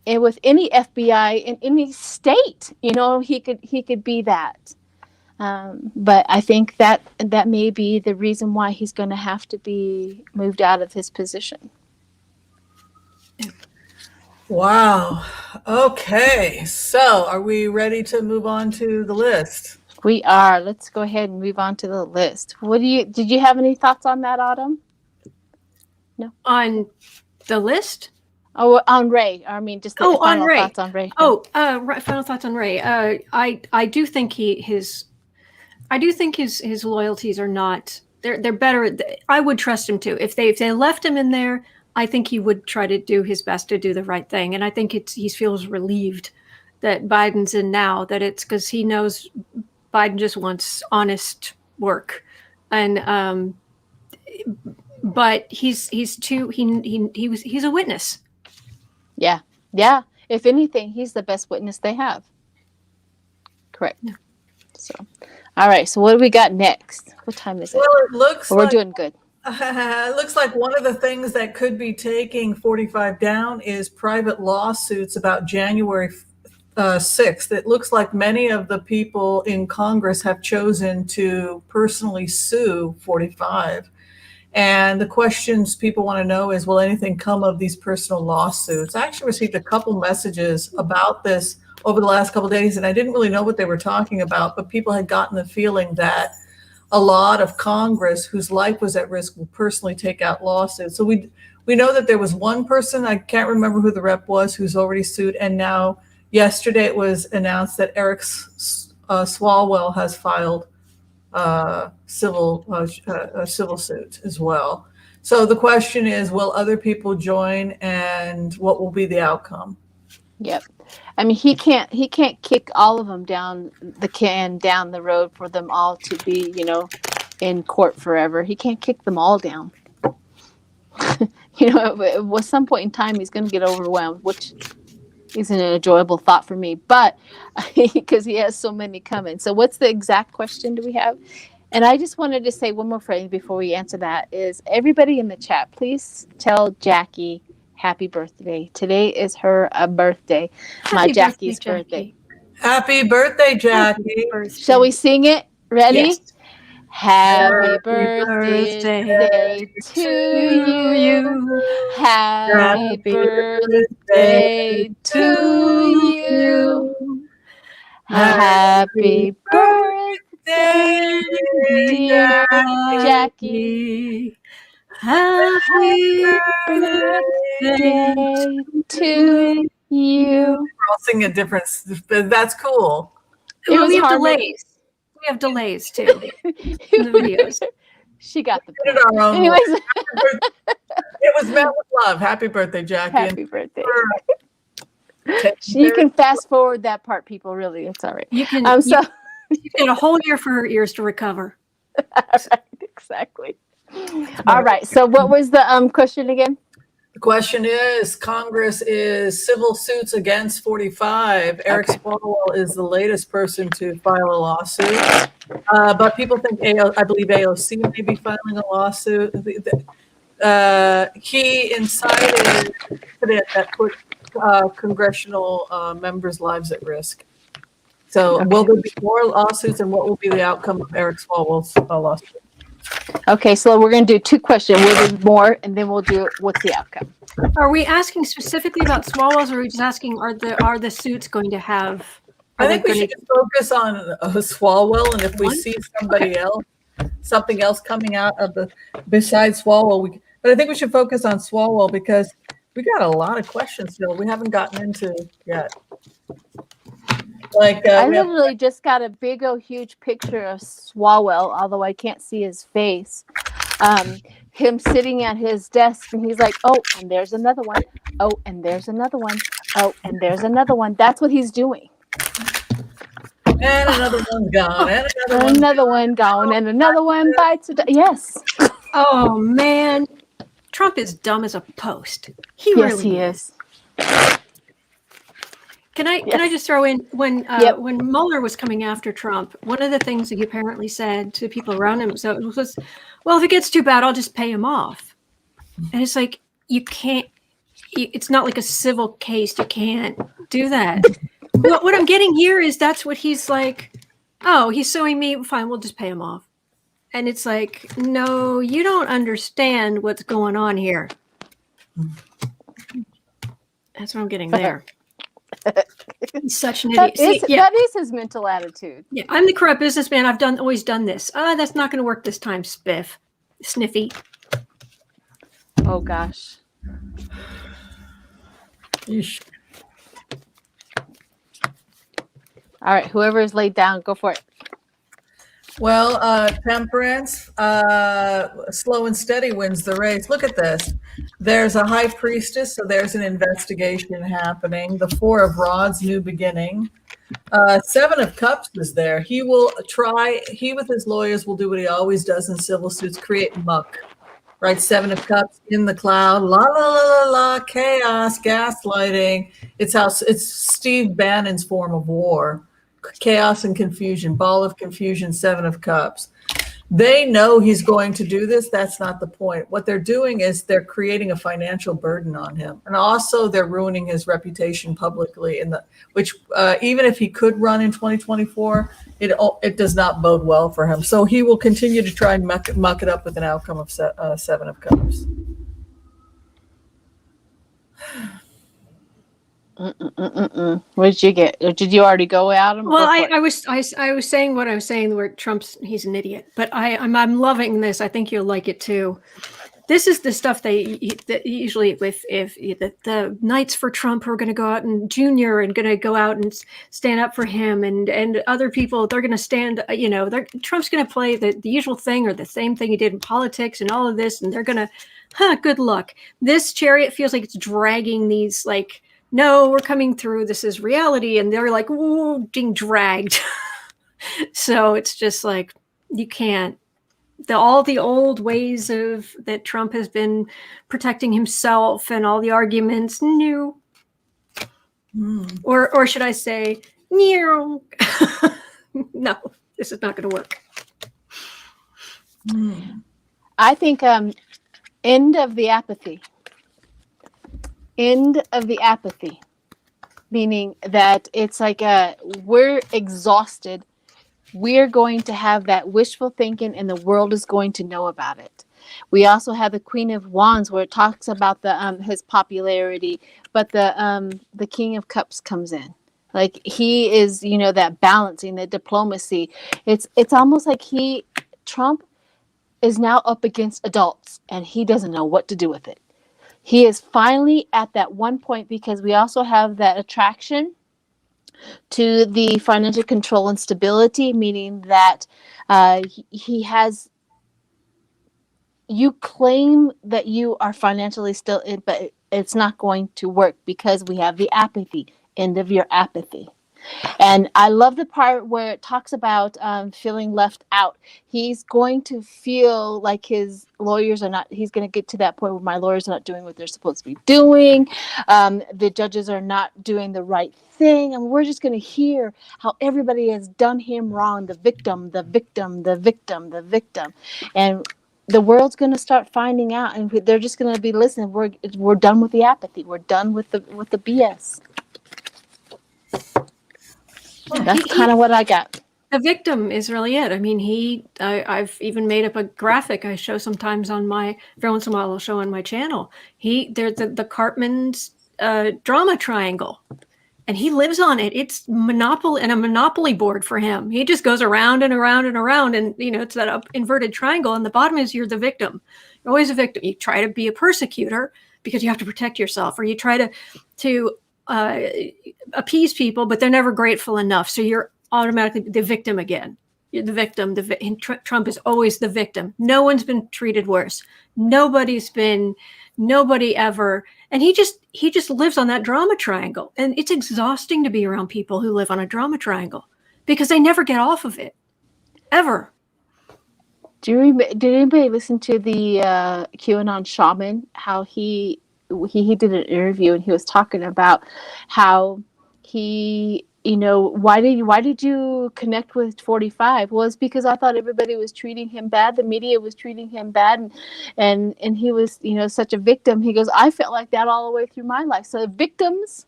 A: with any FBI in any state. He could be that. But I think that may be the reason why he's going to have to be moved out of his position.
B: Wow. Okay. So are we ready to move on to the list?
A: We are. Let's go ahead and move on to the list. Did you have any thoughts on that, Autumn? No.
C: On the list?
A: Oh, on Wray. I mean, just the final
C: Wray.
A: Thoughts on Wray.
C: Oh, final thoughts on Wray. I do think his loyalties are not. They're better. I would trust him too. If they left him in there, I think he would try to do his best to do the right thing. And I think he feels relieved that Biden's in now. That it's because he knows Biden just wants honest work, and but he's a witness.
A: Yeah. Yeah. If anything, he's the best witness they have. Correct.
C: Yeah.
A: So, all right. So what do we got next? What time is it?
B: Well, it looks
A: We're
B: like
A: doing good.
B: it looks like one of the things that could be taking 45 down is private lawsuits about January 6th. It looks like many of the people in Congress have chosen to personally sue 45. And the questions people want to know is, will anything come of these personal lawsuits? I actually received a couple messages about this over the last couple of days, and I didn't really know what they were talking about, but people had gotten the feeling that a lot of Congress whose life was at risk will personally take out lawsuits. So we know that there was one person, I can't remember who the rep was, who's already sued, and now yesterday it was announced that Eric Swalwell has filed a civil suit as well. So the question is, will other people join, and what will be the outcome?
A: Yep. I mean, he can't kick all of them down the road for them all to be, in court forever. He can't kick them all down. At some point in time, he's going to get overwhelmed, which isn't an enjoyable thought for me, but because he has so many coming. So what's the exact question do we have? And I just wanted to say one more phrase before we answer that is, everybody in the chat, please tell Jackie happy birthday. Today is her birthday. My Jackie's birthday.
B: Happy birthday, Jackie. Happy birthday.
A: Shall we sing it? Ready?
C: Yes.
A: Happy birthday to you. Happy birthday to you. Happy birthday, dear Jackie. Happy birthday to you.
B: We're all singing a different. That's cool.
C: We have delays. We have delays too in the videos.
A: She got the
B: point. Our own.
A: Anyways,
B: it was met with love. Happy birthday, Jackie.
A: Happy birthday. You can fast forward that part, people. Really, it's all right.
C: You can. You get a whole year for her ears to recover.
A: Right, exactly. All right. So, what was the question again?
B: The question is, Congress is civil suits against 45. Eric Swalwell is the latest person to file a lawsuit. But people think, I believe AOC may be filing a lawsuit. He incited that put congressional members' lives at risk. So will there be more lawsuits, and what will be the outcome of Eric Swalwell's lawsuit?
A: Okay, so we're going to do two questions. We'll do more, and then we'll do what's the outcome.
C: Are we asking specifically about Swalwell's, or are we just asking are the suits going to have?
B: I think we should focus on Swalwell, and if we see something else coming out of besides Swalwell, but I think we should focus on Swalwell because we got a lot of questions still we haven't gotten into yet.
A: I literally just got a big old huge picture of Swalwell, although I can't see his face. Him sitting at his desk, and he's like, "Oh, and there's another one. Oh, and there's another one. Oh, and there's another one." That's what he's doing.
B: And another one gone. And
A: another one gone. And another one bites. Yes.
C: Oh man, Trump is dumb as a post. He really is. Can I just throw in when Mueller was coming after Trump, one of the things that he apparently said to people around him was, well, if it gets too bad, I'll just pay him off. And it's like, you can't, it's not like a civil case. You can't do that. What I'm getting here is that's what he's like, oh, he's suing me. Fine, we'll just pay him off. And it's like, no, you don't understand what's going on here. That's what I'm getting there. He's such an idiot.
A: That is his mental attitude.
C: Yeah, I'm the corrupt businessman. I've always done this. That's not going to work this time, Spiff. Sniffy.
A: Oh gosh.
B: Yeesh.
A: All right, whoever is laid down, go for it.
B: Well, temperance, slow and steady wins the race. Look at this. There's a high priestess, so there's an investigation happening. The Four of Rods, new beginning. Seven of Cups is there. He with his lawyers will do what he always does in civil suits, create muck. right? Seven of Cups in the cloud, la la la la la, chaos, gaslighting. It's Steve Bannon's form of war, chaos and confusion, ball of confusion, Seven of Cups. They know he's going to do this. That's not the point. What they're doing is they're creating a financial burden on him, and also they're ruining his reputation publicly. Which even if he could run in 2024, it does not bode well for him. So he will continue to try and muck it up with an outcome of Seven of Cups.
A: What did you get? Or did you already go out?
C: Well, I was saying what I was saying where he's an idiot, but I'm loving this. I think you'll like it too. This is the stuff that usually if the Knights for Trump are going to go out and Junior and going to go out and stand up for him and other people, they're going to stand, Trump's going to play the usual thing or the same thing he did in politics and all of this. And they're going to, good luck. This Chariot feels like it's dragging these like, no, we're coming through. This is reality. And they're like, ooh, being dragged. So it's just like, you can't. All the old ways that Trump has been protecting himself and all the arguments, no. Or should I say, no, this is not going to work.
A: I think end of the apathy. End of the apathy, meaning that it's like we're exhausted. We're going to have that wishful thinking and the world is going to know about it. We also have the Queen of Wands where it talks about his popularity, but the King of Cups comes in. Like he is, that balancing, the diplomacy. It's almost like Trump is now up against adults and he doesn't know what to do with it. He is finally at that one point because we also have that attraction to the financial control and stability, meaning that he has, you claim that you are financially still in, but it's not going to work because we have the apathy, end of your apathy. And I love the part where it talks about feeling left out. He's going to feel like his lawyers are not, he's going to get to that point where my lawyers are not doing what they're supposed to be doing. The judges are not doing the right thing. And we're just going to hear how everybody has done him wrong. The victim, the victim, the victim, the victim. And the world's going to start finding out and they're just going to be listening. We're done with the apathy. We're done with the BS. That's kind of what I got.
C: The victim is really it. I mean, I've even made up a graphic I show sometimes every once in a while I'll show on my channel. There's the Cartman's drama triangle, and he lives on it. It's a monopoly board for him. He just goes around and around and around, and it's that inverted triangle. And the bottom is you're the victim. You're always a victim. You try to be a persecutor because you have to protect yourself, or you try to appease people, but they're never grateful enough. So you're automatically the victim again. You're the victim. Trump is always the victim. No one's been treated worse. Nobody ever. And he just lives on that drama triangle. And it's exhausting to be around people who live on a drama triangle because they never get off of it, ever.
A: Did anybody listen to the QAnon shaman? How he did an interview and he was talking about how he, why did you connect with 45? Well, it's because I thought everybody was treating him bad. The media was treating him bad. And he was, such a victim. He goes, I felt like that all the way through my life. So victims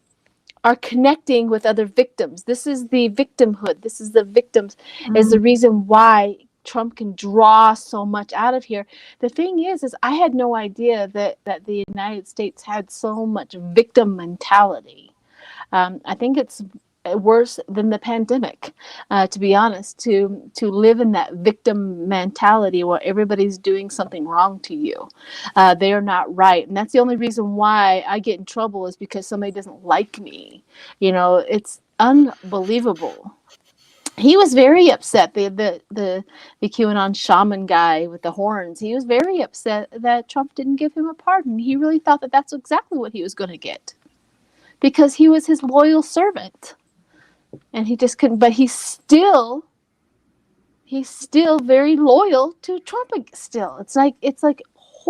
A: are connecting with other victims. This is the victimhood. This is the victims is the reason why Trump can draw so much out of here. The thing is I had no idea that the United States had so much victim mentality. I think it's worse than the pandemic, to be honest, to live in that victim mentality where everybody's doing something wrong to you. They are not right. And that's the only reason why I get in trouble is because somebody doesn't like me. It's unbelievable. He was very upset. The QAnon shaman guy with the horns. He was very upset that Trump didn't give him a pardon. He really thought that that's exactly what he was going to get, because he was his loyal servant, and he just couldn't. But he's still very loyal to Trump. Still, it's like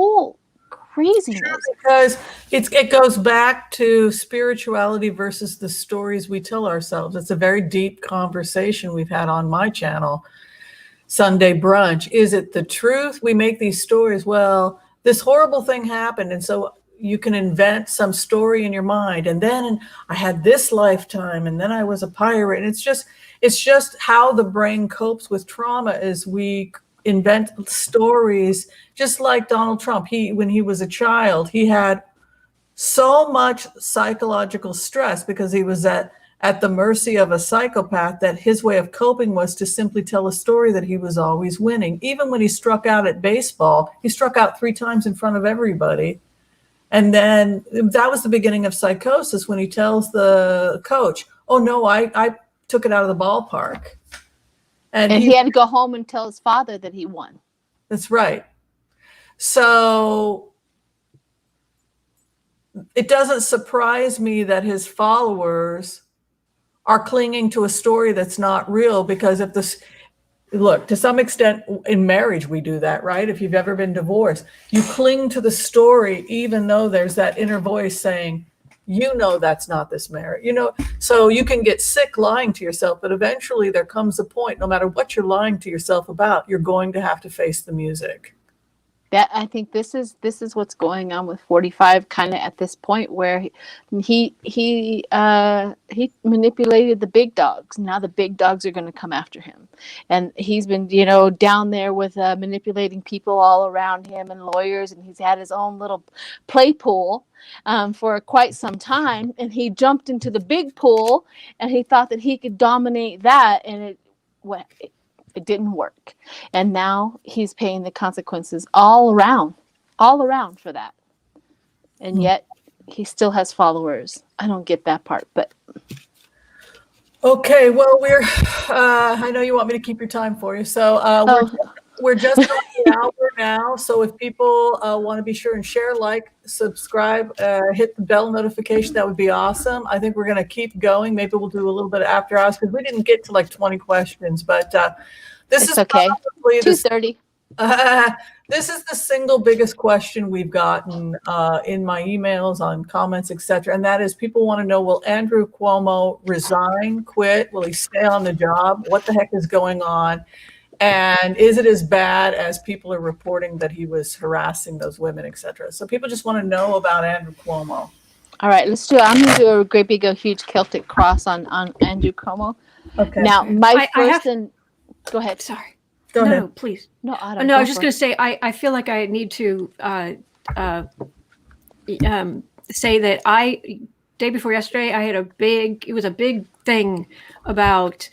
A: whole craziness.
B: Because it goes back to spirituality versus the stories we tell ourselves. It's a very deep conversation we've had on my channel, Sunday Brunch. Is it the truth? We make these stories. Well, this horrible thing happened, and so you can invent some story in your mind. And then I had this lifetime, and then I was a pirate. And it's just how the brain copes with trauma is we invent stories, just like Donald Trump. When he was a child, he had so much psychological stress because he was at the mercy of a psychopath, that his way of coping was to simply tell a story that he was always winning. Even when he struck out at baseball, he struck out 3 times in front of everybody. And then that was the beginning of psychosis, when he tells the coach, oh no, I took it out of the ballpark. And
A: he had to go home and tell his father that he won.
B: That's right. So it doesn't surprise me that his followers are clinging to a story that's not real, because look, to some extent in marriage, we do that, right? If you've ever been divorced, you cling to the story, even though there's that inner voice saying, that's not this marriage, so you can get sick lying to yourself, but eventually there comes a point, no matter what you're lying to yourself about, you're going to have to face the music.
A: That, I think this is what's going on with 45, kind of at this point, where he manipulated the big dogs. Now the big dogs are going to come after him, and he's been down there with manipulating people all around him and lawyers, and he's had his own little play pool for quite some time, and he jumped into the big pool and he thought that he could dominate that, and it didn't work. And now he's paying the consequences all around for that. And yet he still has followers. I don't get that part, but.
B: Okay, well, I know you want me to keep your time for you. So we're just on the hour now. So if people want to be sure and share, like, subscribe, hit the bell notification, that would be awesome. I think we're going to keep going. Maybe we'll do a little bit of after hours, because we didn't get to like 20 questions, but this is
A: okay.
B: Probably
A: 2:30.
B: This is the single biggest question we've gotten in my emails, on comments, etc. And that is, people want to know, will Andrew Cuomo resign, quit? Will he stay on the job? What the heck is going on? And is it as bad as people are reporting that he was harassing those women, etc.? So people just want to know about Andrew Cuomo.
A: All right, let's do it. I'm going to do a great big, huge Celtic cross on Andrew Cuomo.
B: Okay.
A: Now, go ahead.
C: Sorry.
B: Go ahead.
C: No, please.
A: No, Autumn,
C: no, I was just going to say, I feel like I need to say that day before yesterday, I had it was a big thing about,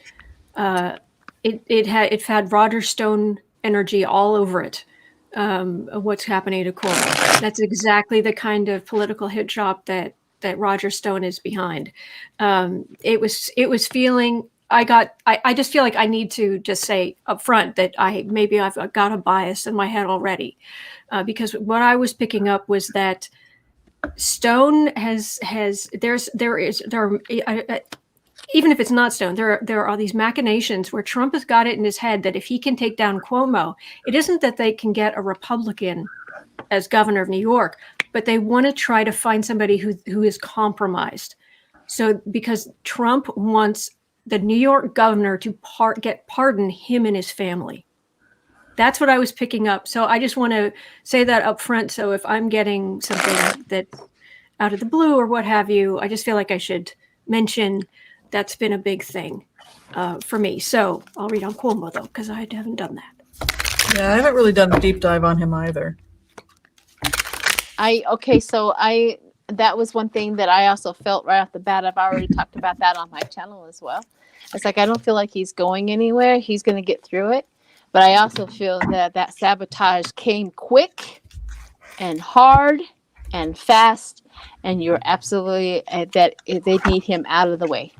C: it had Roger Stone energy all over it, of what's happening to Cuomo. That's exactly the kind of political hit job that Roger Stone is behind. It was feeling, I just feel like I need to just say up front that maybe I've got a bias in my head already, because what I was picking up was that Stone even if it's not Stone, there are these machinations where Trump has got it in his head that if he can take down Cuomo, it isn't that they can get a Republican as governor of New York, but they want to try to find somebody who is compromised. So because Trump wants the New York governor to pardon him and his family. That's what I was picking up. So I just want to say that up front. So if I'm getting something that's out of the blue or what have you, I just feel like I should mention that's been a big thing for me. So I'll read on Cuomo, though, because I haven't done that.
B: Yeah, I haven't really done a deep dive on him either.
A: That was one thing that I also felt right off the bat. I've already talked about that on my channel as well. It's like, I don't feel like he's going anywhere. He's going to get through it. But I also feel that sabotage came quick and hard and fast. And you're absolutely that they need him out of the way.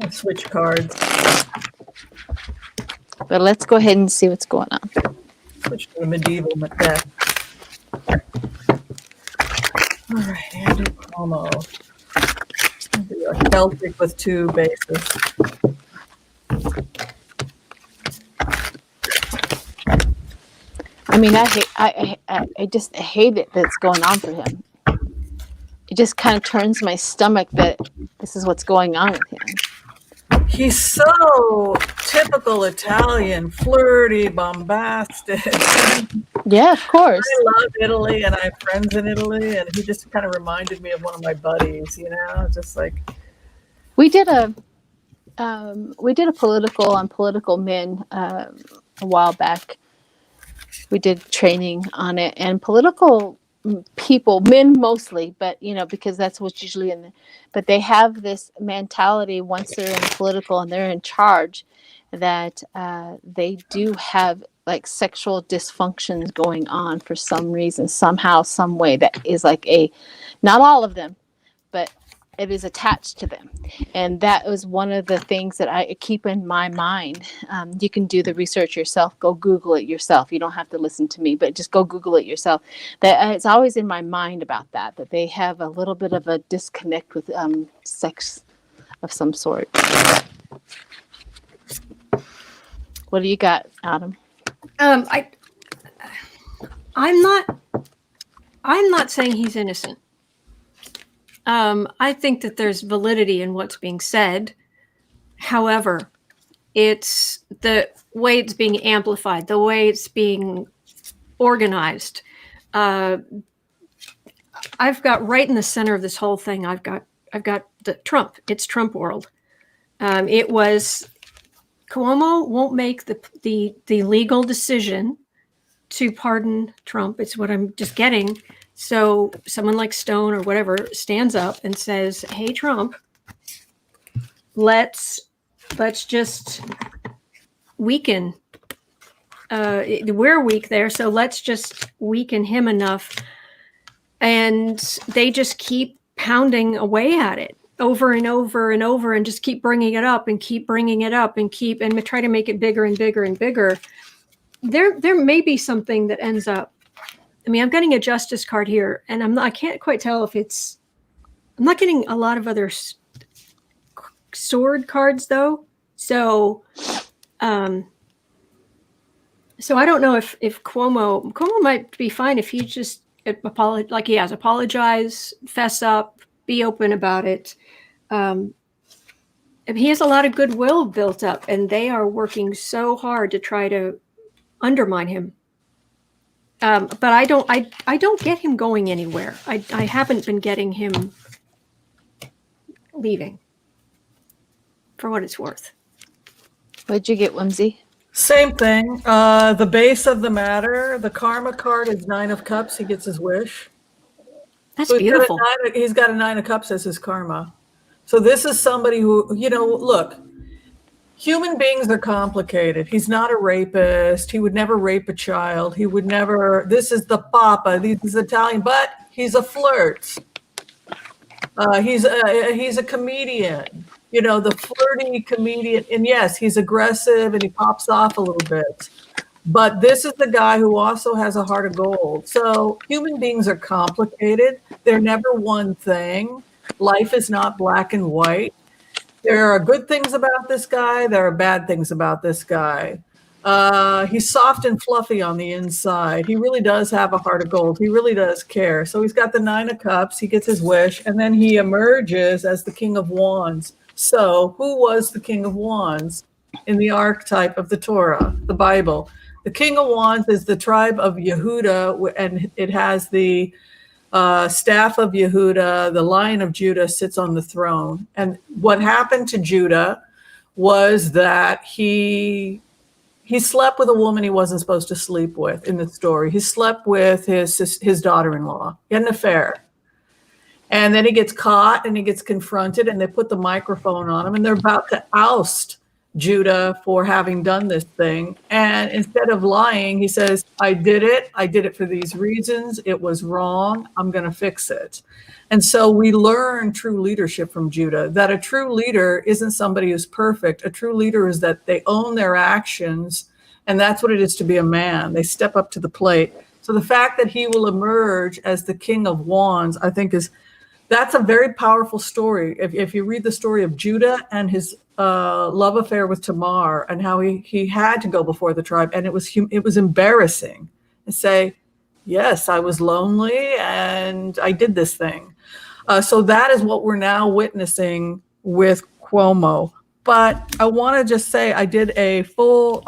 B: I'll switch cards.
A: But let's go ahead and see what's going on.
B: Switch to the medieval deck. All right, Andrew Cuomo. A Celtic with 2 bases.
A: I mean, I just hate it that's going on for him. It just kind of turns my stomach that this is what's going on with him.
B: He's so typical Italian, flirty, bombastic.
A: Yeah, of course.
B: I love Italy, and I have friends in Italy, and he just kind of reminded me of one of my buddies, you know, just like.
A: We did a political on political men a while back. We did training on it, and political people, men mostly, but you know, because that's what's usually in the, but they have this mentality once they're in political and they're in charge that they do have like sexual dysfunctions going on for some reason, somehow, some way, that is like a, not all of them, but it is attached to them. And that was one of the things that I keep in my mind. You can do the research yourself. Go Google it yourself. You don't have to listen to me, but just go Google it yourself. That it's always in my mind about that they have a little bit of a disconnect with sex of some sort. What do you got, Adam?
C: I'm not saying he's innocent. I think that there's validity in what's being said. However, it's the way it's being amplified, the way it's being organized. I've got right in the center of this whole thing. I've got the Trump. It's Trump world. It was Cuomo won't make the legal decision to pardon Trump. It's what I'm just getting. So someone like Stone or whatever stands up and says, "Hey, Trump, let's just weaken. We're weak there, so let's just weaken him enough." And they just keep pounding away at it over and over and over, and just keep bringing it up and keep bringing it up and try to make it bigger and bigger and bigger. There may be something that ends up. I mean, I'm getting a justice card here, and I can't quite tell if it's. I'm not getting a lot of other sword cards though, so I don't know if Cuomo might be fine if he just apologize, fess up, be open about it. He has a lot of goodwill built up, and they are working so hard to try to undermine him. But I don't get him going anywhere. I haven't been getting him leaving, for what it's worth.
A: What'd you get, Whimsy?
B: Same thing. The base of the matter, the karma card is 9 of Cups. He gets his wish.
C: That's
B: So
C: beautiful.
B: He's got a 9 of Cups as his karma. So this is somebody who, you know, look, human beings are complicated. He's not a rapist. He would never rape a child. He would never, this is the papa. He's Italian, but he's a flirt. He's a comedian, you know, the flirty comedian. And yes, he's aggressive and he pops off a little bit. But this is the guy who also has a heart of gold. So human beings are complicated. They're never one thing. Life is not black and white. There are good things about this guy. There are bad things about this guy. He's soft and fluffy on the inside. He really does have a heart of gold. He really does care. So he's got the 9 of Cups. He gets his wish, and then he emerges as the King of Wands. So who was the King of Wands in the archetype of the Torah, the Bible? The King of Wands is the tribe of Yehuda, and it has the staff of Yehuda. The Lion of Judah sits on the throne. And what happened to Judah was that he slept with a woman he wasn't supposed to sleep with in the story. He slept with his daughter-in-law. He had an affair. And then he gets caught and he gets confronted, and they put the microphone on him, and they're about to oust Judah for having done this thing. And instead of lying, he says, I did it for these reasons. It was wrong. I'm going to fix it. And so we learn true leadership from Judah, that a true leader isn't somebody who's perfect. A true leader is that they own their actions, and that's what it is to be a man. They step up to the plate. So the fact that he will emerge as the King of Wands, I think that's a very powerful story. If you read the story of Judah and his love affair with Tamar, and how he had to go before the tribe, and it was embarrassing. and say, yes, I was lonely and I did this thing. So that is what we're now witnessing with Cuomo. But I want to just say I did a full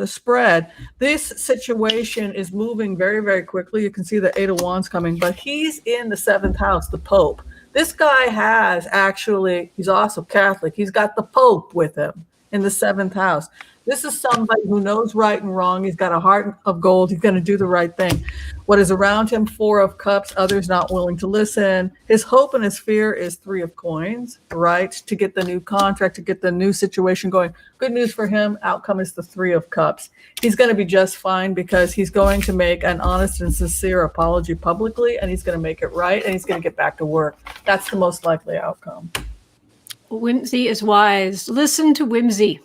B: spread. This situation is moving very, very quickly. You can see the Eight of Wands coming, but he's in the seventh house, the Pope. This guy has actually, he's also Catholic. He's got the Pope with him in the seventh house. This is somebody who knows right and wrong. He's got a heart of gold. He's going to do the right thing. What is around him? Four of Cups, others not willing to listen. His hope and his fear is Three of Coins, right? To get the new contract, to get the new situation going. Good news for him. Outcome is the Three of Cups. He's going to be just fine because he's going to make an honest and sincere apology publicly, and he's going to make it right, and he's going to get back to work. That's the most likely outcome.
C: Whimsy is wise. Listen to Whimsy.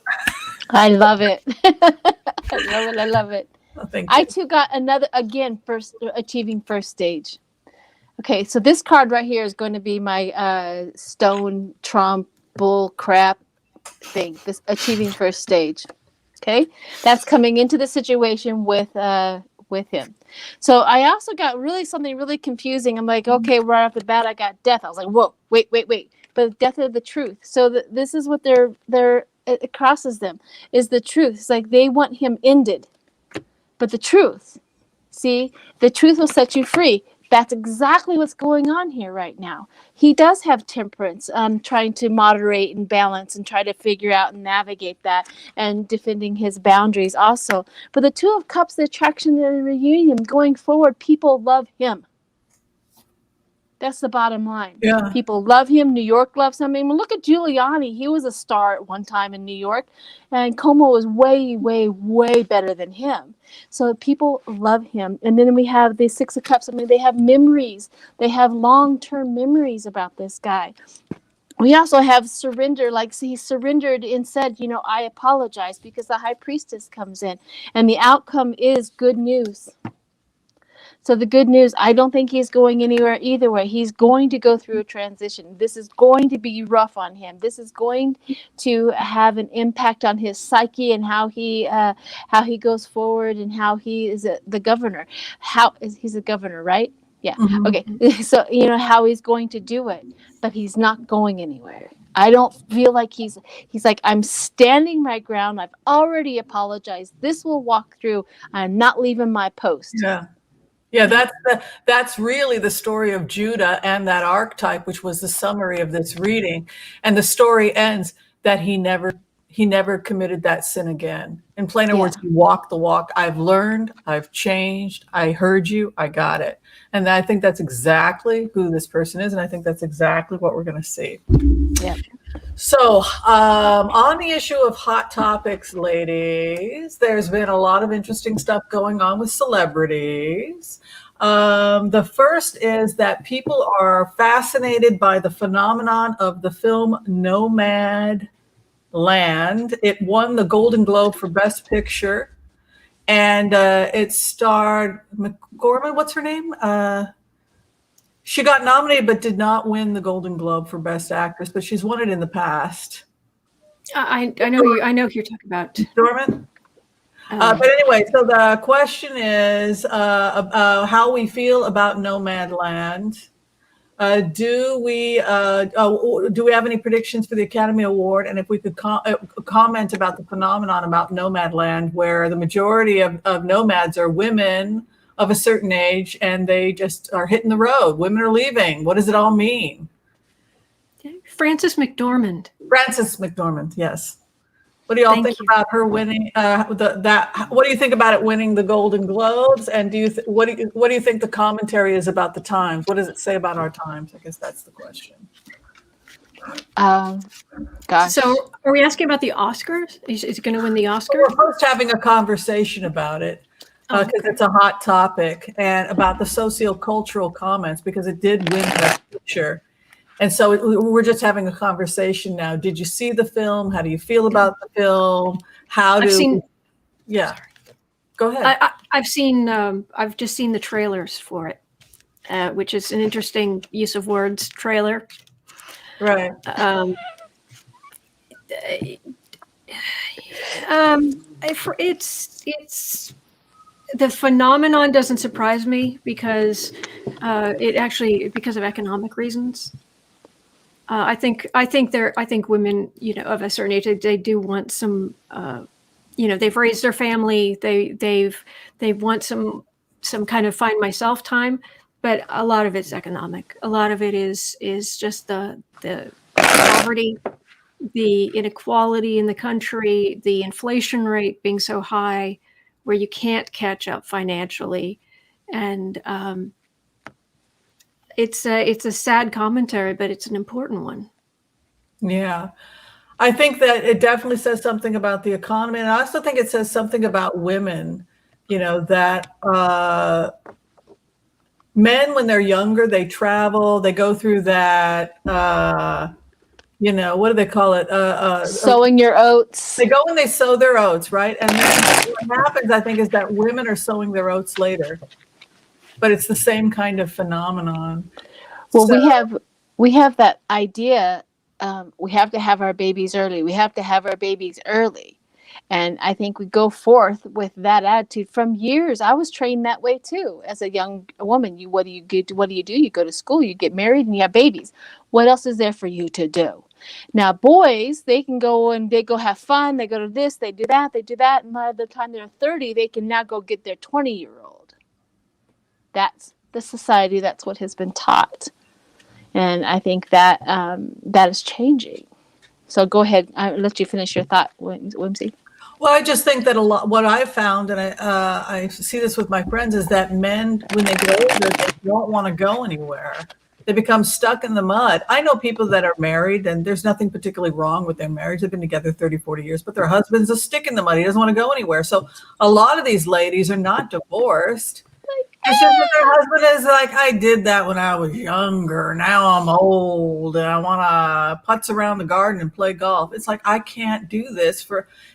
A: I love it. I love it.
B: Oh, thank you.
A: I too got another, again, achieving first stage. Okay, so this card right here is going to be my stone Trump bull crap thing. This achieving first stage. Okay, that's coming into the situation with him. So I also got something really confusing. I'm like, okay, right off the bat, I got death. I was like, whoa, wait. But death of the truth. So this is what it crosses them, is the truth. It's like they want him ended. But the truth, see, the truth will set you free. That's exactly what's going on here right now. He does have temperance, trying to moderate and balance and try to figure out and navigate that and defending his boundaries also. But the Two of Cups, the attraction and the reunion, going forward, people love him. That's the bottom line.
B: Yeah.
A: People love him. New York loves him. I mean, look at Giuliani. He was a star at one time in New York, and Cuomo was way, way, way better than him. So people love him. And then we have the Six of Cups. I mean, they have memories. They have long-term memories about this guy. We also have surrender, like he surrendered and said, I apologize, because the High Priestess comes in, and the outcome is good news. So the good news, I don't think he's going anywhere either way. He's going to go through a transition. This is going to be rough on him. This is going to have an impact on his psyche and how he goes forward and how he is the governor. He's a governor, right? Yeah.
B: Mm-hmm.
A: Okay. So, how he's going to do it, but he's not going anywhere. I don't feel like he's like, I'm standing my ground. I've already apologized. This will walk through. I'm not leaving my post.
B: Yeah. Yeah, that's really the story of Judah and that archetype, which was the summary of this reading. And the story ends that he never committed that sin again. In plainer words, he walked the walk. I've learned, I've changed, I heard you, I got it. And I think that's exactly who this person is. And I think that's exactly what we're going to see.
A: Yeah.
B: So on the issue of hot topics, ladies, there's been a lot of interesting stuff going on with celebrities. The first is that people are fascinated by the phenomenon of the film Nomadland. It won the Golden Globe for Best Picture, and it starred McGorman. What's her name? She got nominated but did not win the Golden Globe for Best Actress, but she's won it in the past.
C: I know who you're talking about.
B: Dorman? But anyway, so the question is how we feel about Nomadland. Do we have any predictions for the Academy Award? And if we could comment about the phenomenon about Nomadland, where the majority of nomads are women of a certain age, and they just are hitting the road. Women are leaving. What does it all mean?
C: Frances McDormand.
B: Yes. What do y'all think about her winning? What do you think about it winning the Golden Globes? And what do you think the commentary is about the times? What does it say about our times? I guess that's the question.
A: Gosh.
C: So, are we asking about the Oscars? Is it going to win the Oscar?
B: Well, we're first having a conversation about it. Because it's a hot topic, and about the sociocultural comments, because it did win Best Picture. And so we're just having a conversation now. Did you see the film? How do you feel about the film? Yeah. Go ahead.
C: I've just seen the trailers for it, which is an interesting use of words, trailer.
B: Right.
C: It's the phenomenon doesn't surprise me because because of economic reasons. I think women, of a certain age, they do want some, they've raised their family, they want some kind of find myself time, but a lot of it's economic. A lot of it is just the poverty, the inequality in the country, the inflation rate being so high where you can't catch up financially. And it's a sad commentary, but it's an important one.
B: Yeah. I think that it definitely says something about the economy. And I also think it says something about women, that men, when they're younger, they travel, they go through that, what do they call it?
A: Sowing your oats.
B: They go and they sow their oats, right? And then what happens, I think, is that women are sowing their oats later. But it's the same kind of phenomenon.
A: Well, we have that idea. We have to have our babies early. We have to have our babies early. And I think we go forth with that attitude from years. I was trained that way too. As a young woman, what do you do? You go to school, you get married, and you have babies. What else is there for you to do? Now, boys, they can go and they go have fun. They go to this, they do that. And by the time they're 30, they can now go get their 20-year-old. That's the society. That's what has been taught. And I think that that is changing. So go ahead. I'll let you finish your thought, Whimsy.
B: Well, I just think that a lot, what I've found, and I see this with my friends, is that men, when they get older, they don't want to go anywhere. They become stuck in the mud. I know people that are married, and there's nothing particularly wrong with their marriage. They've been together 30, 40 years, but their husband's a stick in the mud. He doesn't want to go anywhere. So a lot of these ladies are not divorced. It's just that their husband is like, I did that when I was younger. Now I'm old and I want to putz around the garden and play golf. It's like, I can't do this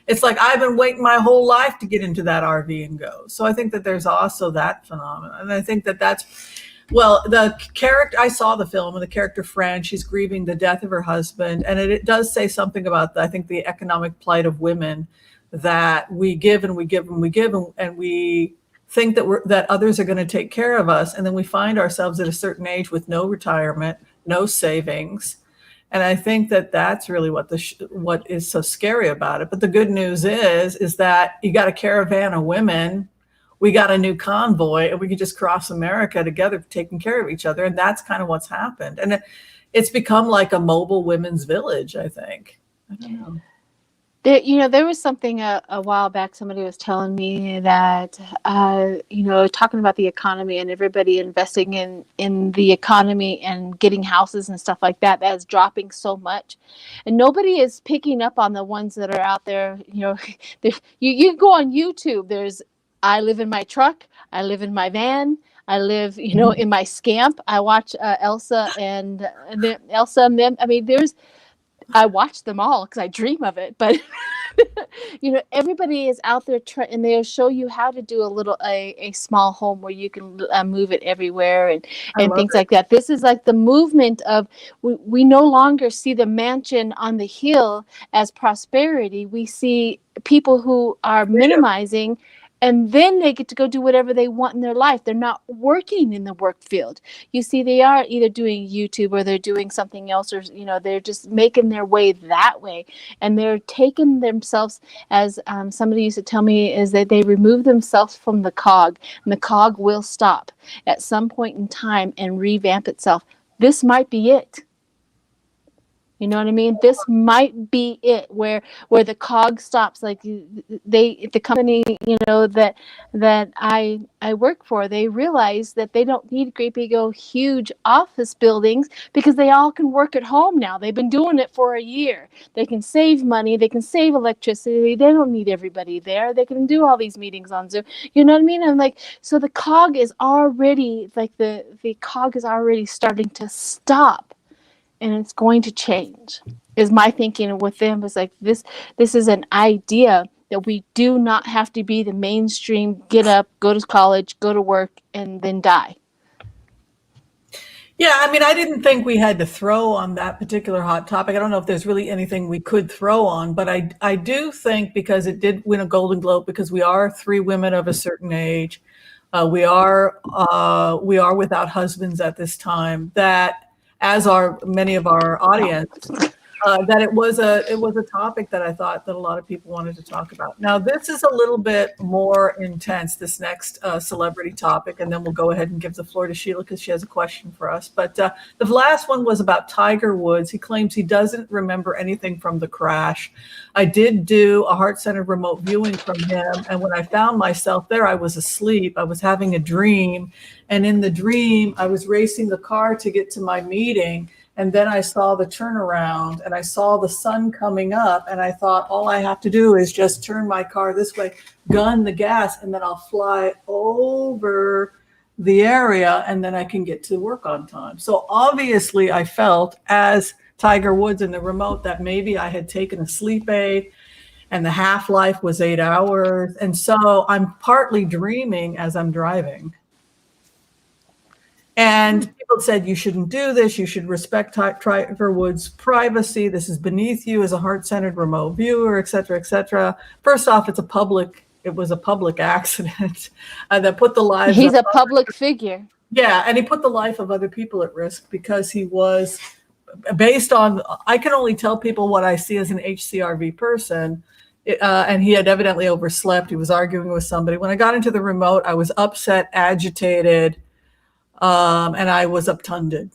B: it's like I've been waiting my whole life to get into that RV and go. So I think that there's also that phenomenon. And I think that the character, I saw the film, and the character Fran, she's grieving the death of her husband. And it does say something about, I think, the economic plight of women, that we give and we give and we give, and we think that others are going to take care of us. And then we find ourselves at a certain age with no retirement, no savings. And I think that that's really what is so scary about it. But the good news is that you got a caravan of women, we got a new convoy, and we can just cross America together, taking care of each other. And that's kind of what's happened. And it's become like a mobile women's village, I think. I don't know.
A: There was something a while back, somebody was telling me that, talking about the economy and everybody investing in the economy and getting houses and stuff like that is dropping so much. And nobody is picking up on the ones that are out there. You can go on YouTube. There's, I live in my truck. I live in my van. I live, in my scamp. I watch Elsa and them. I mean, I watch them all because I dream of it, but everybody is out there and they'll show you how to do a small home where you can move it everywhere and things like that. This is like the movement of, we no longer see the mansion on the hill as prosperity. We see people who are minimizing, and then they get to go do whatever they want in their life. They're not working in the work field. You see, they are either doing YouTube or they're doing something else, or, they're just making their way that way. And they're taking themselves, as somebody used to tell me, is that they remove themselves from the cog, and the cog will stop at some point in time and revamp itself. This might be it. You know what I mean? This might be it, where the cog stops. Like the company, that I work for, they realize that they don't need great big huge office buildings because they all can work at home now. They've been doing it for a year. They can save money. They can save electricity. They don't need everybody there. They can do all these meetings on Zoom. You know what I mean? I'm like, so the cog is already the cog is already starting to stop. And it's going to change, is my thinking with them. It's like this is an idea that we do not have to be the mainstream, get up, go to college, go to work, and then die.
B: Yeah, I mean, I didn't think we had to throw on that particular hot topic. I don't know if there's really anything we could throw on, but I do think because it did win a Golden Globe, because we are three women of a certain age, we are without husbands at this time. That, as are many of our audience, that it was a topic that I thought that a lot of people wanted to talk about. Now, this is a little bit more intense, this next celebrity topic, and then we'll go ahead and give the floor to Sheila because she has a question for us. But the last one was about Tiger Woods. He claims he doesn't remember anything from the crash. I did do a heart-centered remote viewing from him, and when I found myself there, I was asleep. I was having a dream, and in the dream, I was racing the car to get to my meeting. And then I saw the turnaround and I saw the sun coming up, and I thought, all I have to do is just turn my car this way, gun the gas, and then I'll fly over the area and then I can get to work on time. So obviously I felt, as Tiger Woods in the remote, that maybe I had taken a sleep aid and the half-life was 8 hours. And so I'm partly dreaming as I'm driving. And people said, you shouldn't do this. You should respect Tiger Woods' privacy. This is beneath you as a heart-centered remote viewer, et cetera, et cetera. First off, it was a public accident that put the lives.
A: He's a public figure.
B: Yeah, and he put the life of other people at risk because he was, based on, I can only tell people what I see as an HCRV person. And he had evidently overslept. He was arguing with somebody. When I got into the remote, I was upset, agitated, and I was obtunded.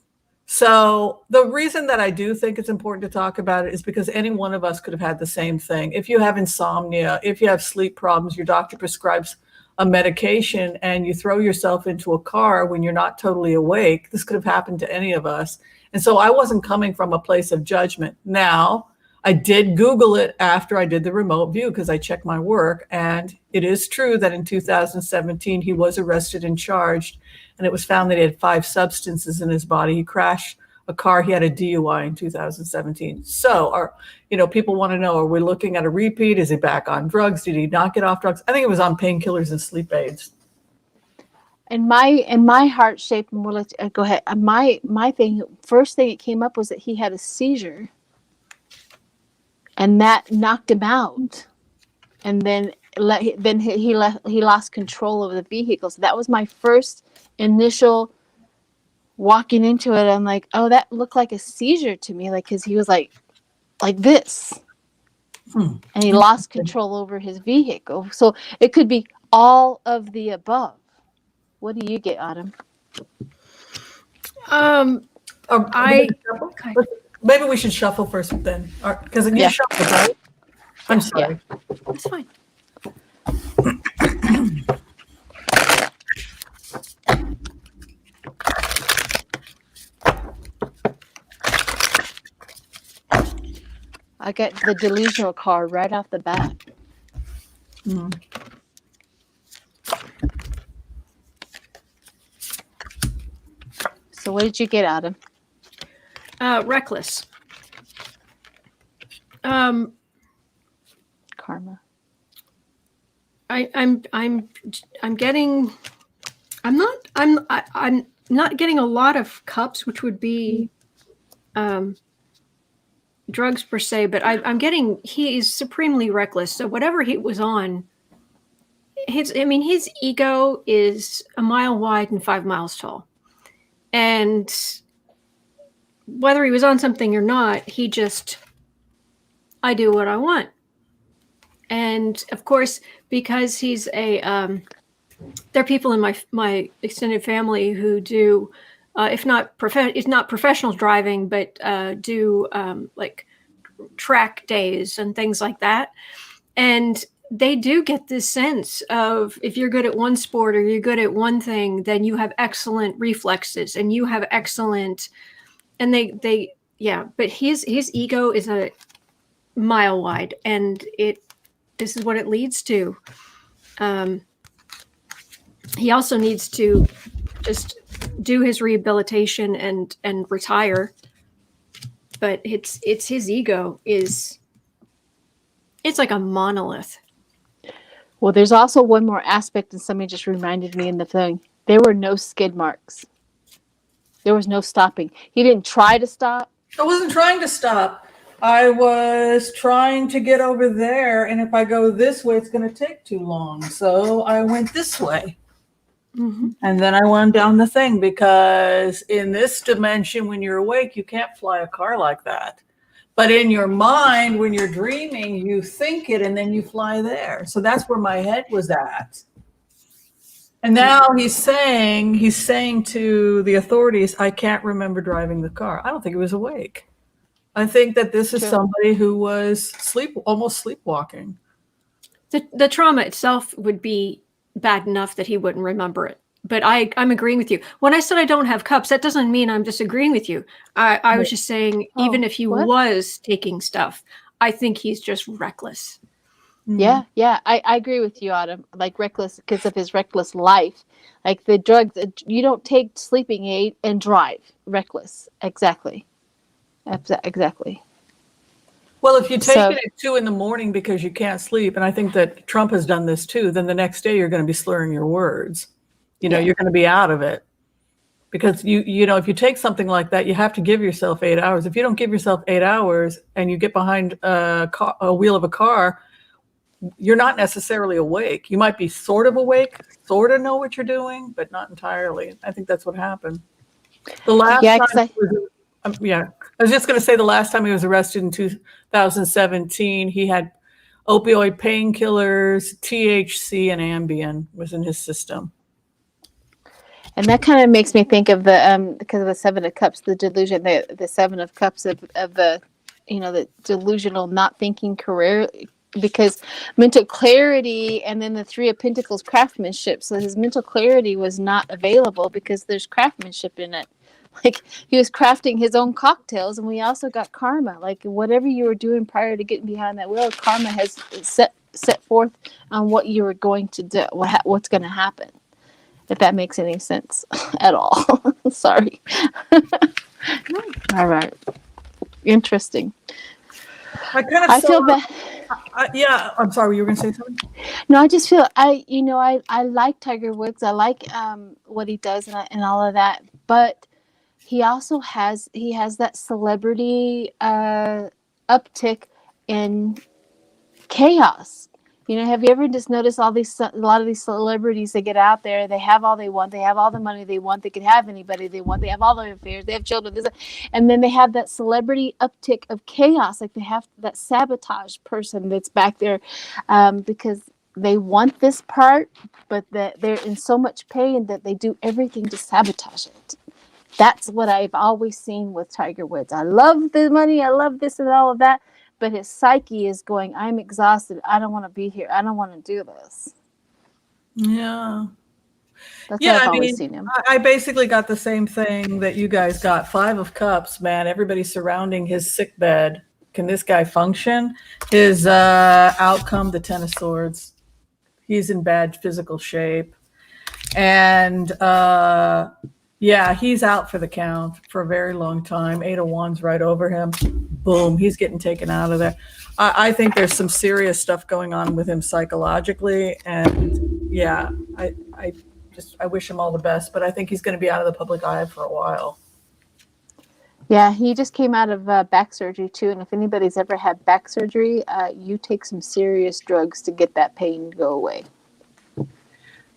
B: So the reason that I do think it's important to talk about it is because any one of us could have had the same thing. If you have insomnia, if you have sleep problems, your doctor prescribes a medication and you throw yourself into a car when you're not totally awake, this could have happened to any of us. And so I wasn't coming from a place of judgment. Now, I did Google it after I did the remote view because I checked my work. And it is true that in 2017, he was arrested and charged. And it was found that he had 5 substances in his body. He crashed a car. He had a DUI in 2017. So, people want to know, are we looking at a repeat? Is he back on drugs? Did he not get off drugs? I think it was on painkillers and sleep aids.
A: And my heart shape, and we'll let you, go ahead. My first thing that came up was that he had a seizure, and that knocked him out. And then he lost control of the vehicle. So that was my first initial walking into it. I'm like, oh, that looked like a seizure to me, like, because he was like this, and he lost control over his vehicle. So it could be all of the above. What do you get, Autumn?
B: Maybe we should shuffle first, then, because you shuffled, right? I'm sorry.
C: Yeah. That's fine.
A: I got the delusional card right off the bat.
B: Mm.
A: So what did you get, Adam?
C: Reckless.
A: Karma.
C: I'm not getting a lot of cups, which would be drugs per se, but I'm getting, he is supremely reckless. So whatever he was on, his ego is a mile wide and 5 miles tall. And whether he was on something or not, he just, I do what I want. And of course, because he's there are people in my extended family who do, if not professional driving, but do like track days and things like that. And they do get this sense of, if you're good at one sport or you're good at one thing, then you have excellent reflexes and you have excellent, and but his ego is a mile wide, and this is what it leads to. He also needs to just do his rehabilitation and retire. But it's his ego it's like a monolith.
A: Well, there's also one more aspect, and somebody just reminded me in the thing. There were no skid marks. There was no stopping. He didn't try to stop.
B: I wasn't trying to stop. I was trying to get over there, and if I go this way, it's going to take too long. So I went this way.
C: Mm-hmm.
B: And then I went down the thing, because in this dimension, when you're awake, you can't fly a car like that. But in your mind, when you're dreaming, you think it and then you fly there. So that's where my head was at. And now he's saying to the authorities, I can't remember driving the car. I don't think he was awake. I think that this is somebody who was almost sleepwalking.
C: The trauma itself would be bad enough that he wouldn't remember it. But I'm agreeing with you. When I said I don't have cups, that doesn't mean I'm disagreeing with you. I was just saying, even if he was taking stuff, I think he's just reckless.
A: Yeah, I agree with you, Autumn. Like, reckless because of his reckless life. Like, the drugs, you don't take sleeping aid and drive. Reckless. Exactly. Exactly.
B: Well, if you take it at 2 a.m. because you can't sleep, and I think that Trump has done this too, then the next day you're going to be slurring your words. You're going to be out of it. Because you know, if you take something like that, you have to give yourself 8 hours. If you don't give yourself 8 hours and you get behind a wheel of a car, you're not necessarily awake. You might be sort of awake, sort of know what you're doing, but not entirely. I think that's what happened. The last time I was just going to say, the last time he was arrested in 2017, he had opioid painkillers, THC, and Ambien was in his system.
A: And that kind of makes me think of the because of the Seven of Cups, the delusion, the Seven of Cups of the, you know, the delusional not thinking career, because mental clarity, and then the Three of Pentacles, craftsmanship. So his mental clarity was not available because there's craftsmanship in it. Like, he was crafting his own cocktails, and we also got karma. Like, whatever you were doing prior to getting behind that wheel, karma has set forth on what you were going to do, what's going to happen. If that makes any sense at all. Sorry. All right. Interesting.
B: I feel bad. Yeah, I'm sorry. You were going to say something?
A: No, I just feel I like Tiger Woods. I like what he does and all of that. But he also has that celebrity uptick in chaos. You know, have you ever just noticed a lot of these celebrities that get out there, they have all they want, they have all the money they want, they can have anybody they want, they have all the affairs, they have children, and then they have that celebrity uptick of chaos. Like, they have that sabotage person that's back there because they want this part, but that they're in so much pain that they do everything to sabotage it. That's what I've always seen with Tiger Woods. I love the money, I love this and all of that. But his psyche is going, I'm exhausted. I don't want to be here. I don't want to do this.
B: Yeah.
A: That's how I've always seen him.
B: I basically got the same thing that you guys got. 5 of Cups, man. Everybody surrounding his sick bed. Can this guy function? His outcome, the 10 of Swords. He's in bad physical shape. And he's out for the count for a very long time. 8 of Wands right over him. Boom, he's getting taken out of there. I think there's some serious stuff going on with him psychologically, and I wish him all the best, but I think he's going to be out of the public eye for a while.
A: Yeah, he just came out of back surgery too, and if anybody's ever had back surgery, you take some serious drugs to get that pain to go away.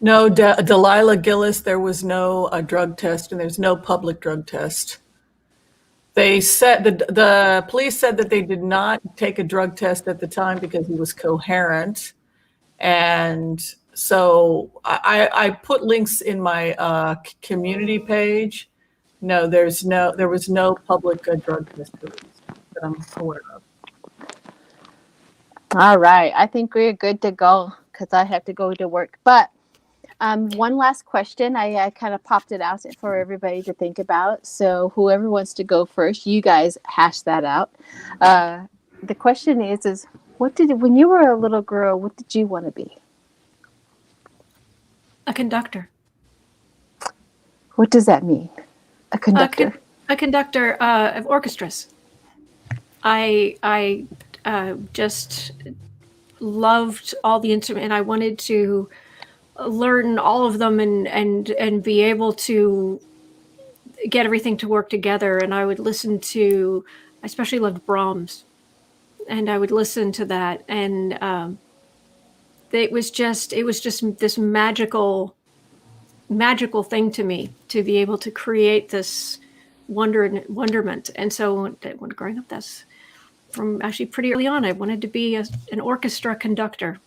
B: No, Delilah Gillis, there was no drug test, and there's no public drug test. They said the police said that they did not take a drug test at the time because he was coherent, and so I put links in my community page. No, there was no public drug test that I'm aware of.
A: All right, I think we're good to go because I have to go to work. But one last question. I kind of popped it out for everybody to think about. So whoever wants to go first, you guys hash that out. The question is when you were a little girl, what did you want to be?
C: A conductor.
A: What does that mean? A conductor?
C: A conductor of orchestras. I just loved all the instruments, and I wanted to learn all of them and be able to get everything to work together. And I would listen to, I especially loved Brahms, and I would listen to that, and it was just this magical thing to me to be able to create this wonderment. And so when growing up, that's from actually pretty early on, I wanted to be an orchestra conductor.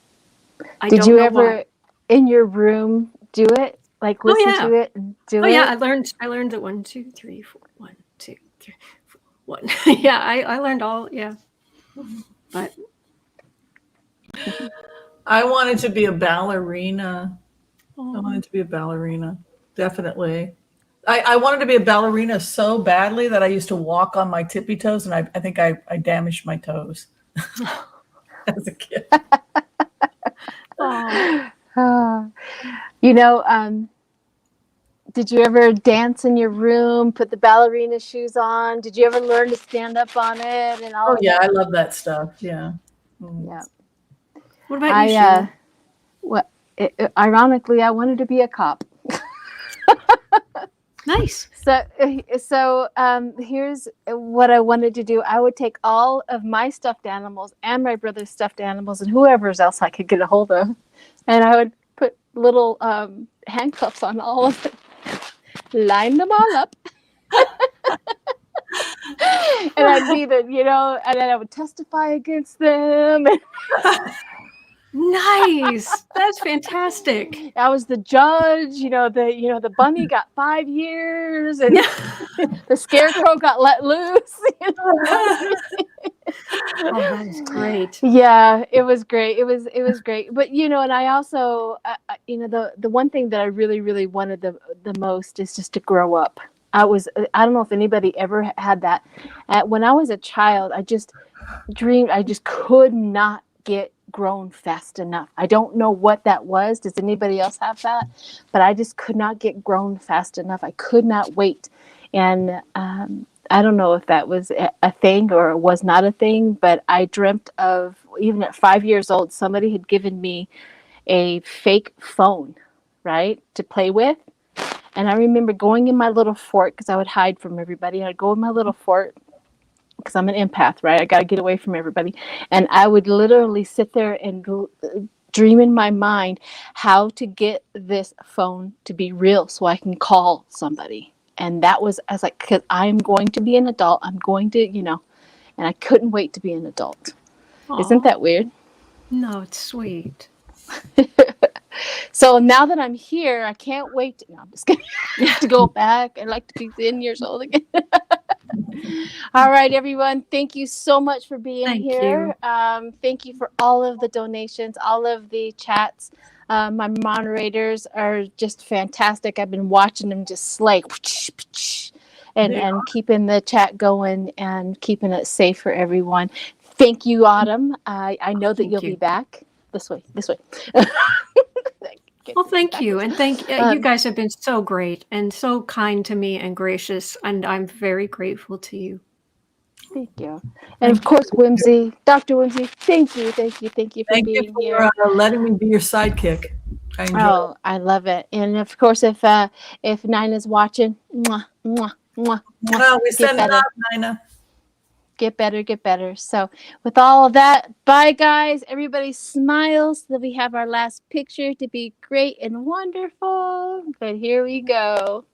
A: Did you ever in your room do it? Like listen to it and do it?
C: Oh yeah, I learned that 1, 2, 3, 4, 1, 2, 3, 4, 1. Yeah, I learned all, yeah. But
B: I wanted to be a ballerina. Definitely. I wanted to be a ballerina so badly that I used to walk on my tippy toes, and I think I damaged my toes as a kid.
A: You know, did you ever dance in your room, put the ballerina shoes on? Did you ever learn to stand up on it and all?
B: Oh yeah, I love that stuff. Yeah.
A: Yeah.
C: What about you, Sheila?
A: Ironically, I wanted to be a cop.
C: Nice.
A: So here's what I wanted to do. I would take all of my stuffed animals and my brother's stuffed animals and whoever else I could get a hold of, and I would put little handcuffs on all of them, line them all up, and I'd be and then I would testify against them.
C: Nice. That's fantastic.
A: I was the judge. The bunny got 5 years, and the scarecrow got let loose.
C: Oh, that is great.
A: Yeah, it was great. It was great. But and I also, the one thing that I really, really wanted the most is just to grow up. I don't know if anybody ever had that. When I was a child, I just dreamed. I just could not get grown fast enough. I don't know what that was. Does anybody else have that? But I just could not get grown fast enough. I could not wait. And I don't know if that was a thing or was not a thing, but I dreamt of, even at 5 years old, somebody had given me a fake phone, right, to play with. And I remember going in my little fort, because I would hide from everybody. I'd go in my little fort, because I'm an empath, right? I got to get away from everybody. And I would literally sit there and dream in my mind how to get this phone to be real so I can call somebody. And I was like, because I'm going to be an adult. I'm going to, and I couldn't wait to be an adult. Aww. Isn't that weird?
C: No, it's sweet.
A: So now that I'm here, I can't wait to, no, I'm just kidding, to go back. I'd like to be 10 years old again. All right, everyone. Thank you so much for being here. Thank you for all of the donations, all of the chats. My moderators are just fantastic. I've been watching them just slay and keeping the chat going and keeping it safe for everyone. Thank you, Autumn. I know that you'll be back. This way.
C: Well, thank you. And you guys have been so great and so kind to me and gracious. And I'm very grateful to you.
A: Thank you. And of course, Whimsy, Dr. Whimsy, thank you for being here.
B: Letting me be your sidekick.
A: I love it. And of course, if Nina's watching, mwah, mwah, mwah, mwah.
B: Well, we send it out, Nina.
A: Get better. So with all of that, bye guys. Everybody smiles so that we have our last picture to be great and wonderful. But here we go.